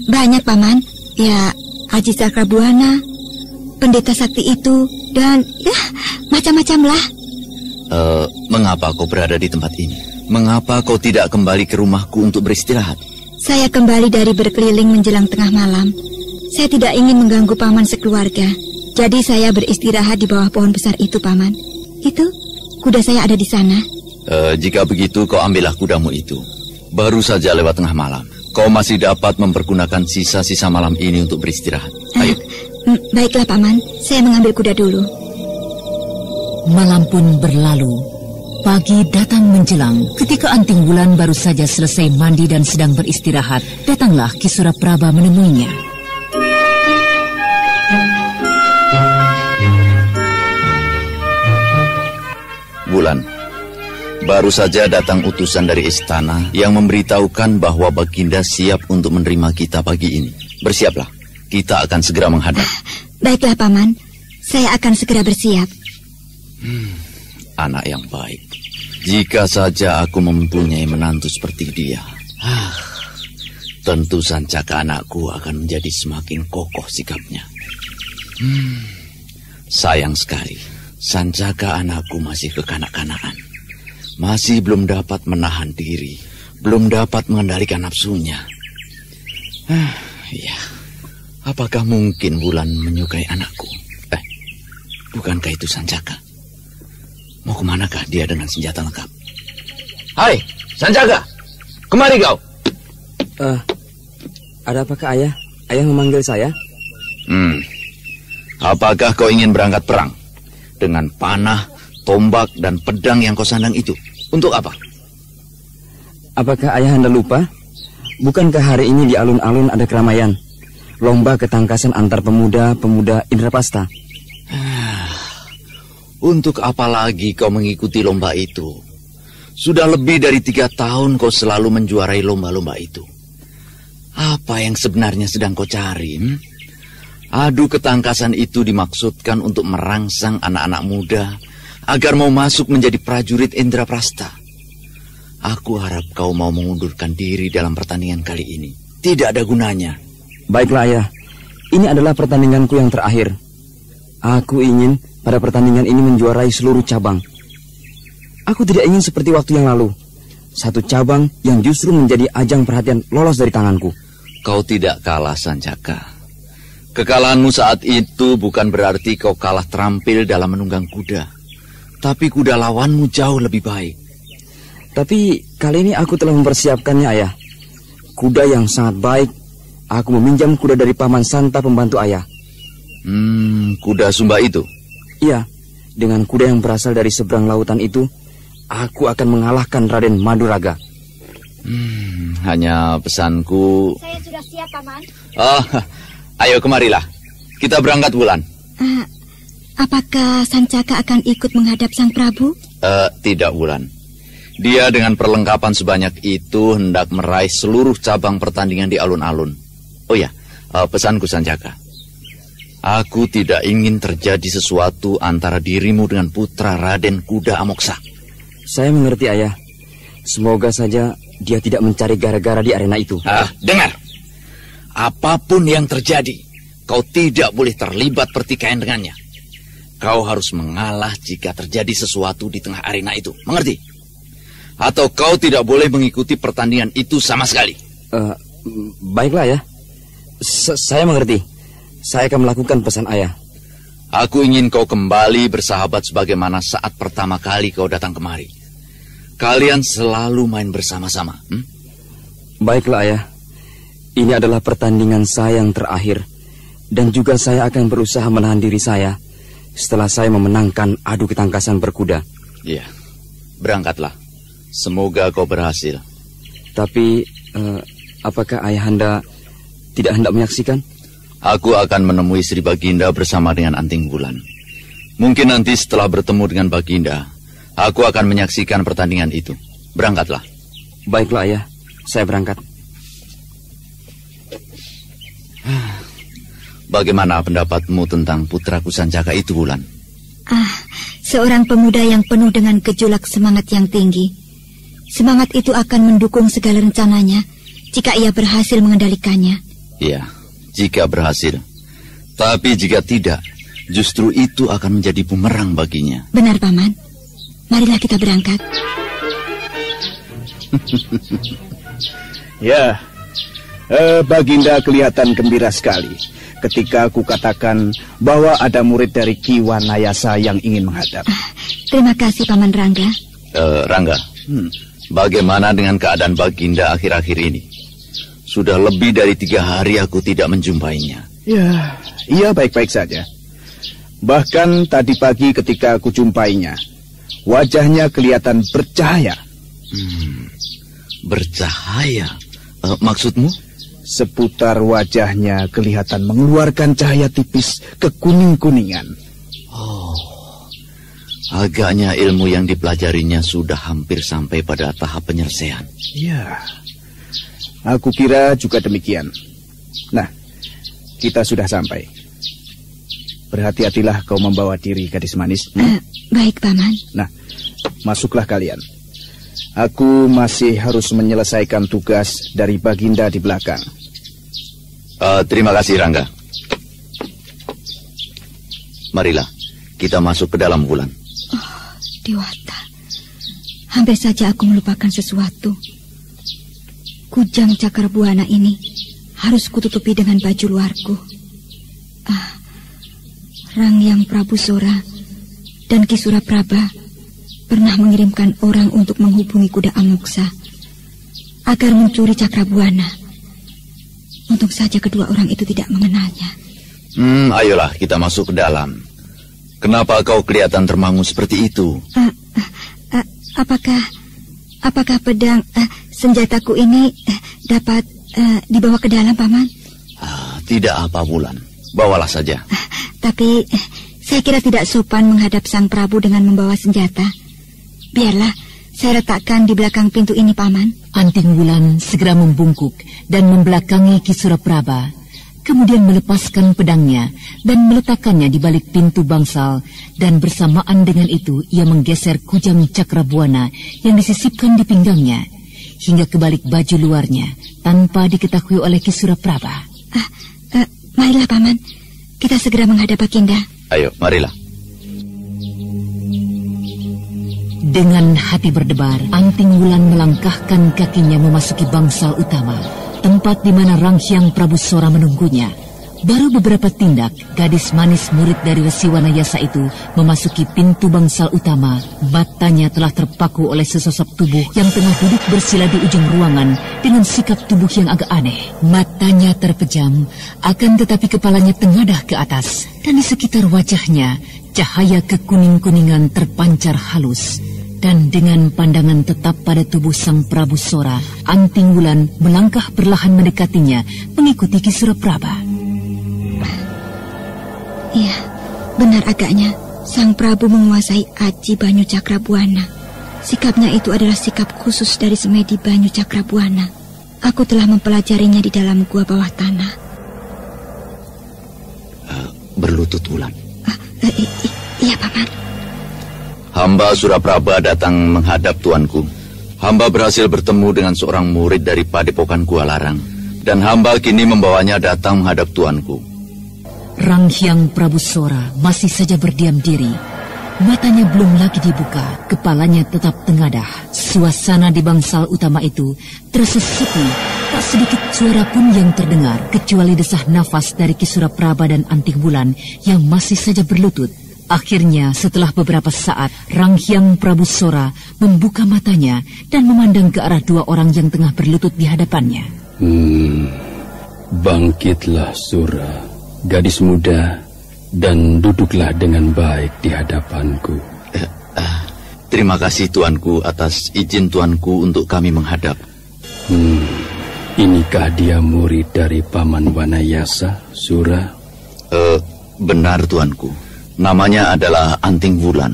Banyak, Paman. Ya, Aji Cakrabuana, pendeta sakti itu, dan ya, macam-macam lah. Mengapa kau berada di tempat ini? Mengapa kau tidak kembali ke rumahku untuk beristirahat? Saya kembali dari berkeliling menjelang tengah malam. Saya tidak ingin mengganggu Paman sekeluarga. Jadi saya beristirahat di bawah pohon besar itu, Paman. Itu, kuda saya ada di sana. Jika begitu, kau ambillah kudamu itu. Baru saja lewat tengah malam. Kau masih dapat mempergunakan sisa-sisa malam ini untuk beristirahat. Ayo. Baiklah, Paman. Saya mengambil kuda dulu. Malam pun berlalu. Pagi datang menjelang. Ketika Anting Wulan baru saja selesai mandi dan sedang beristirahat, datanglah Ki Suraprabha menemuinya. Wulan, baru saja datang utusan dari istana yang memberitahukan bahwa Baginda siap untuk menerima kita pagi ini. Bersiaplah, kita akan segera menghadap. Baiklah, Paman. Saya akan segera bersiap. Anak yang baik. Jika saja aku mempunyai menantu seperti dia, tentu Sancaka anakku akan menjadi semakin kokoh sikapnya. Sayang sekali, Sancaka anakku masih kekanak-kanakan. Masih belum dapat menahan diri, belum dapat mengendalikan nafsunya. Ya, apakah mungkin Wulan menyukai anakku? Bukankah itu Sancaka? Mau kemanakah dia dengan senjata lengkap? Hai, Sancaka, kemari kau. Ada apakah ayah? Ayah memanggil saya? Apakah kau ingin berangkat perang? Dengan panah, tombak, dan pedang yang kau sandang itu. Untuk apa? Apakah ayah Anda lupa? Bukankah hari ini di alun-alun ada keramaian? Lomba ketangkasan antar pemuda-pemuda Indraprasta. Untuk apa lagi kau mengikuti lomba itu? Sudah lebih dari 3 tahun kau selalu menjuarai lomba-lomba itu. Apa yang sebenarnya sedang kau cari? Adu ketangkasan itu dimaksudkan untuk merangsang anak-anak muda agar mau masuk menjadi prajurit Indraprasta. Aku harap kau mau mengundurkan diri dalam pertandingan kali ini. Tidak ada gunanya. Baiklah ayah, ini adalah pertandinganku yang terakhir. Aku ingin pada pertandingan ini menjuarai seluruh cabang. Aku tidak ingin seperti waktu yang lalu. Satu cabang yang justru menjadi ajang perhatian lolos dari tanganku. Kau tidak kalah, Sancaka. Kekalahanmu saat itu bukan berarti kau kalah terampil dalam menunggang kuda. Tapi kuda lawanmu jauh lebih baik. Tapi kali ini aku telah mempersiapkannya, ayah. Kuda yang sangat baik. Aku meminjam kuda dari Paman Santa, pembantu ayah. Kuda Sumba itu? Iya, dengan kuda yang berasal dari seberang lautan itu, aku akan mengalahkan Raden Maduraga. Hanya pesanku... Saya sudah siap, Paman. Ayo kemarilah. Kita berangkat, Wulan. Apakah Sancaka akan ikut menghadap Sang Prabu? Tidak, Wulan. Dia dengan perlengkapan sebanyak itu hendak meraih seluruh cabang pertandingan di alun-alun. Oh ya, pesanku Sancaka. Aku tidak ingin terjadi sesuatu antara dirimu dengan putra Raden Kuda Amoksa. Saya mengerti, ayah. Semoga saja dia tidak mencari gara-gara di arena itu. Dengar. Apapun yang terjadi, kau tidak boleh terlibat pertikaian dengannya. Kau harus mengalah jika terjadi sesuatu di tengah arena itu. Mengerti? Atau kau tidak boleh mengikuti pertandingan itu sama sekali. Baiklah ya. Saya mengerti. Saya akan melakukan pesan ayah. Aku ingin kau kembali bersahabat sebagaimana saat pertama kali kau datang kemari. Kalian selalu main bersama-sama. Baiklah ayah. Ini adalah pertandingan saya yang terakhir. Dan juga saya akan berusaha menahan diri saya setelah saya memenangkan adu ketangkasan berkuda. Iya, berangkatlah. Semoga kau berhasil. Tapi, apakah ayahanda tidak hendak menyaksikan? Aku akan menemui Sri Baginda bersama dengan Anting Wulan. Mungkin nanti setelah bertemu dengan Baginda, aku akan menyaksikan pertandingan itu. Berangkatlah. Baiklah ayah, saya berangkat. Bagaimana pendapatmu tentang putraku Sancaka itu, Wulan? Seorang pemuda yang penuh dengan gejolak semangat yang tinggi. Semangat itu akan mendukung segala rencananya jika ia berhasil mengendalikannya. Iya, jika berhasil. Tapi jika tidak, justru itu akan menjadi bumerang baginya. Benar, Paman. Marilah kita berangkat. Ya, Baginda kelihatan gembira sekali ketika aku katakan bahwa ada murid dari Ki Wanayasa yang ingin menghadap. Terima kasih, Paman Rangga. Rangga, bagaimana dengan keadaan Baginda akhir-akhir ini? Sudah lebih dari 3 hari aku tidak menjumpainya. Ya, ia baik-baik saja. Bahkan tadi pagi ketika aku jumpainya, wajahnya kelihatan bercahaya. Bercahaya? Maksudmu? Seputar wajahnya kelihatan mengeluarkan cahaya tipis kekuning-kuningan. Agaknya ilmu yang dipelajarinya sudah hampir sampai pada tahap penyelesaian. Ya, aku kira juga demikian. Nah, kita sudah sampai. Berhati-hatilah kau membawa diri, gadis manis. Baik, Paman. Nah, masuklah kalian. Aku masih harus menyelesaikan tugas dari Baginda di belakang. Terima kasih, Rangga. Marilah, kita masuk ke dalam Wulan. Dewata, hampir saja aku melupakan sesuatu. Kujang Cakrabuana ini harus kututupi dengan baju luarku. Rangyang Prabu Sora dan Ki Suraprabha pernah mengirimkan orang untuk menghubungi kuda Amoksa agar mencuri Cakrabuana. Untung saja kedua orang itu tidak mengenalnya. Ayolah kita masuk ke dalam. Kenapa kau kelihatan termangu seperti itu? Apakah pedang senjataku ini dapat dibawa ke dalam, Paman? Tidak apa, Wulan. Bawalah saja. Tapi saya kira tidak sopan menghadap Sang Prabu dengan membawa senjata. Biarlah saya letakkan di belakang pintu ini, Paman. Anting Wulan segera membungkuk dan membelakangi Ki Suraprabha. kemudian melepaskan pedangnya dan meletakkannya di balik pintu bangsal, dan bersamaan dengan itu ia menggeser kujang Cakrabuana yang disisipkan di pinggangnya hingga ke balik baju luarnya tanpa diketahui oleh Ki Suraprabha. Marilah Paman, kita segera menghadap Baginda. Ayo, marilah. Dengan hati berdebar, Anting Wulan melangkahkan kakinya memasuki bangsal utama, tempat di mana Ranghyang Prabu Sora menunggunya. Baru beberapa tindak, gadis manis murid dari Resi Wanayasa itu memasuki pintu bangsal utama. Matanya telah terpaku oleh sesosok tubuh yang tengah duduk bersila di ujung ruangan dengan sikap tubuh yang agak aneh. Matanya terpejam, akan tetapi kepalanya tengadah ke atas, dan di sekitar wajahnya cahaya kekuning-kuningan terpancar halus. Dan dengan pandangan tetap pada tubuh sang Prabu Sora, Anting Wulan melangkah perlahan mendekatinya, mengikuti Ki Suraprabha. Iya, benar agaknya sang Prabu menguasai aji Banyu Cakrabuana. Sikapnya itu adalah sikap khusus dari semedi Banyu Cakrabuana. Aku telah mempelajarinya di dalam gua bawah tanah. Berlutut Wulan. Iya, Paman. Hamba Suraprabha datang menghadap tuanku. Hamba berhasil bertemu dengan seorang murid dari Padepokan Gua Larang, dan hamba kini membawanya datang menghadap tuanku. Ranghyang Prabu Sora masih saja berdiam diri. Matanya belum lagi dibuka, kepalanya tetap tengadah. Suasana di bangsal utama itu terasa sepi, tak sedikit suara pun yang terdengar, kecuali desah nafas dari Ki Suraprabha dan Anting Wulan yang masih saja berlutut. Akhirnya setelah beberapa saat, Ranghyang Prabu Sora membuka matanya dan memandang ke arah dua orang yang tengah berlutut di hadapannya. Bangkitlah Sura, gadis muda, dan duduklah dengan baik di hadapanku. Terima kasih tuanku atas izin tuanku untuk kami menghadap. Inikah dia murid dari Paman Wanayasa, Sura? Benar tuanku. Namanya adalah Anting Wulan.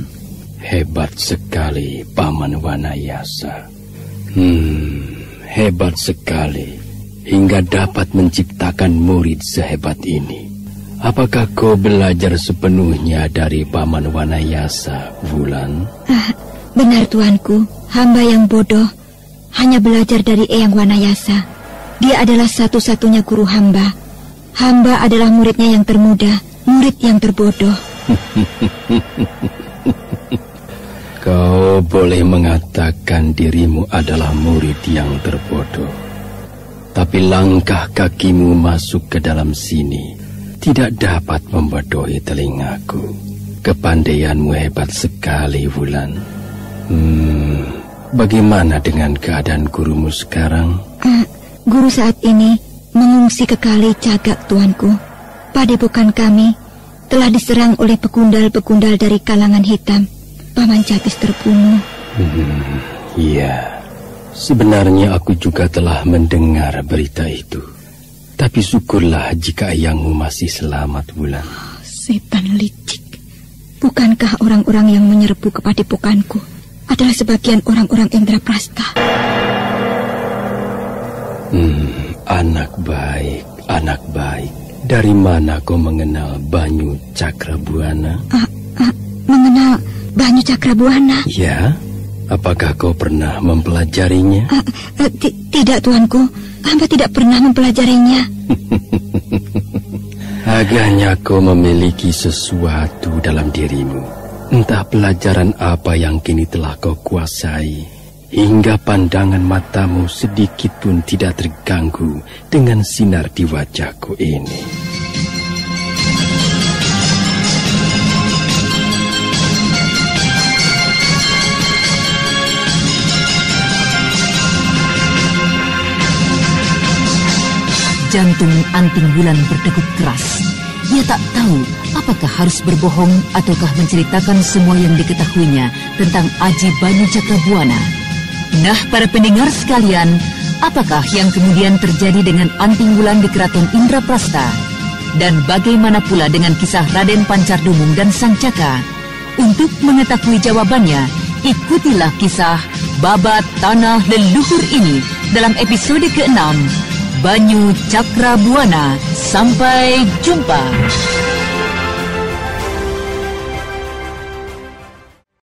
Hebat sekali Paman Wanayasa. Hebat sekali hingga dapat menciptakan murid sehebat ini. Apakah kau belajar sepenuhnya dari Paman Wanayasa, Wulan? Benar tuanku, hamba yang bodoh hanya belajar dari Eyang Wanayasa. Dia adalah satu-satunya guru hamba. Hamba adalah muridnya yang termuda, murid yang terbodoh. Kau boleh mengatakan dirimu adalah murid yang terbodoh, tapi langkah kakimu masuk ke dalam sini tidak dapat membodohi telingaku. Kepandaianmu hebat sekali, Wulan. Bagaimana dengan keadaan gurumu sekarang? Guru saat ini mengungsi ke Kali Cagak, tuanku. Padepokan kami telah diserang oleh pegundal-pegundal dari kalangan hitam. Paman Jatis terbunuh. Iya, sebenarnya aku juga telah mendengar berita itu. Tapi syukurlah jika ayahmu masih selamat, Wulan. Setan licik. Bukankah orang-orang yang menyerbu ke padepokanku adalah sebagian orang-orang Indraprasta? Anak baik, anak baik. Dari mana kau mengenal Banyu Cakrabuana? Mengenal Banyu Cakrabuana? Ya, apakah kau pernah mempelajarinya? Tidak, tuanku. Hamba tidak pernah mempelajarinya. Agaknya kau memiliki sesuatu dalam dirimu. Entah pelajaran apa yang kini telah kau kuasai, hingga pandangan matamu sedikit pun tidak terganggu dengan sinar di wajahku ini. Jantung Anting Wulan berdegup keras. Ia tak tahu apakah harus berbohong ataukah menceritakan semua yang diketahuinya tentang aji Banyu Cakrabuana. Nah, para pendengar sekalian, apakah yang kemudian terjadi dengan Anting Wulan di Keraton Indraprasta? Dan bagaimana pula dengan kisah Raden Pancardumung dan Sang Caka? Untuk mengetahui jawabannya, ikutilah kisah Babat Tanah Leluhur ini dalam episode ke-6, Banyu Cakrabuana. Sampai jumpa.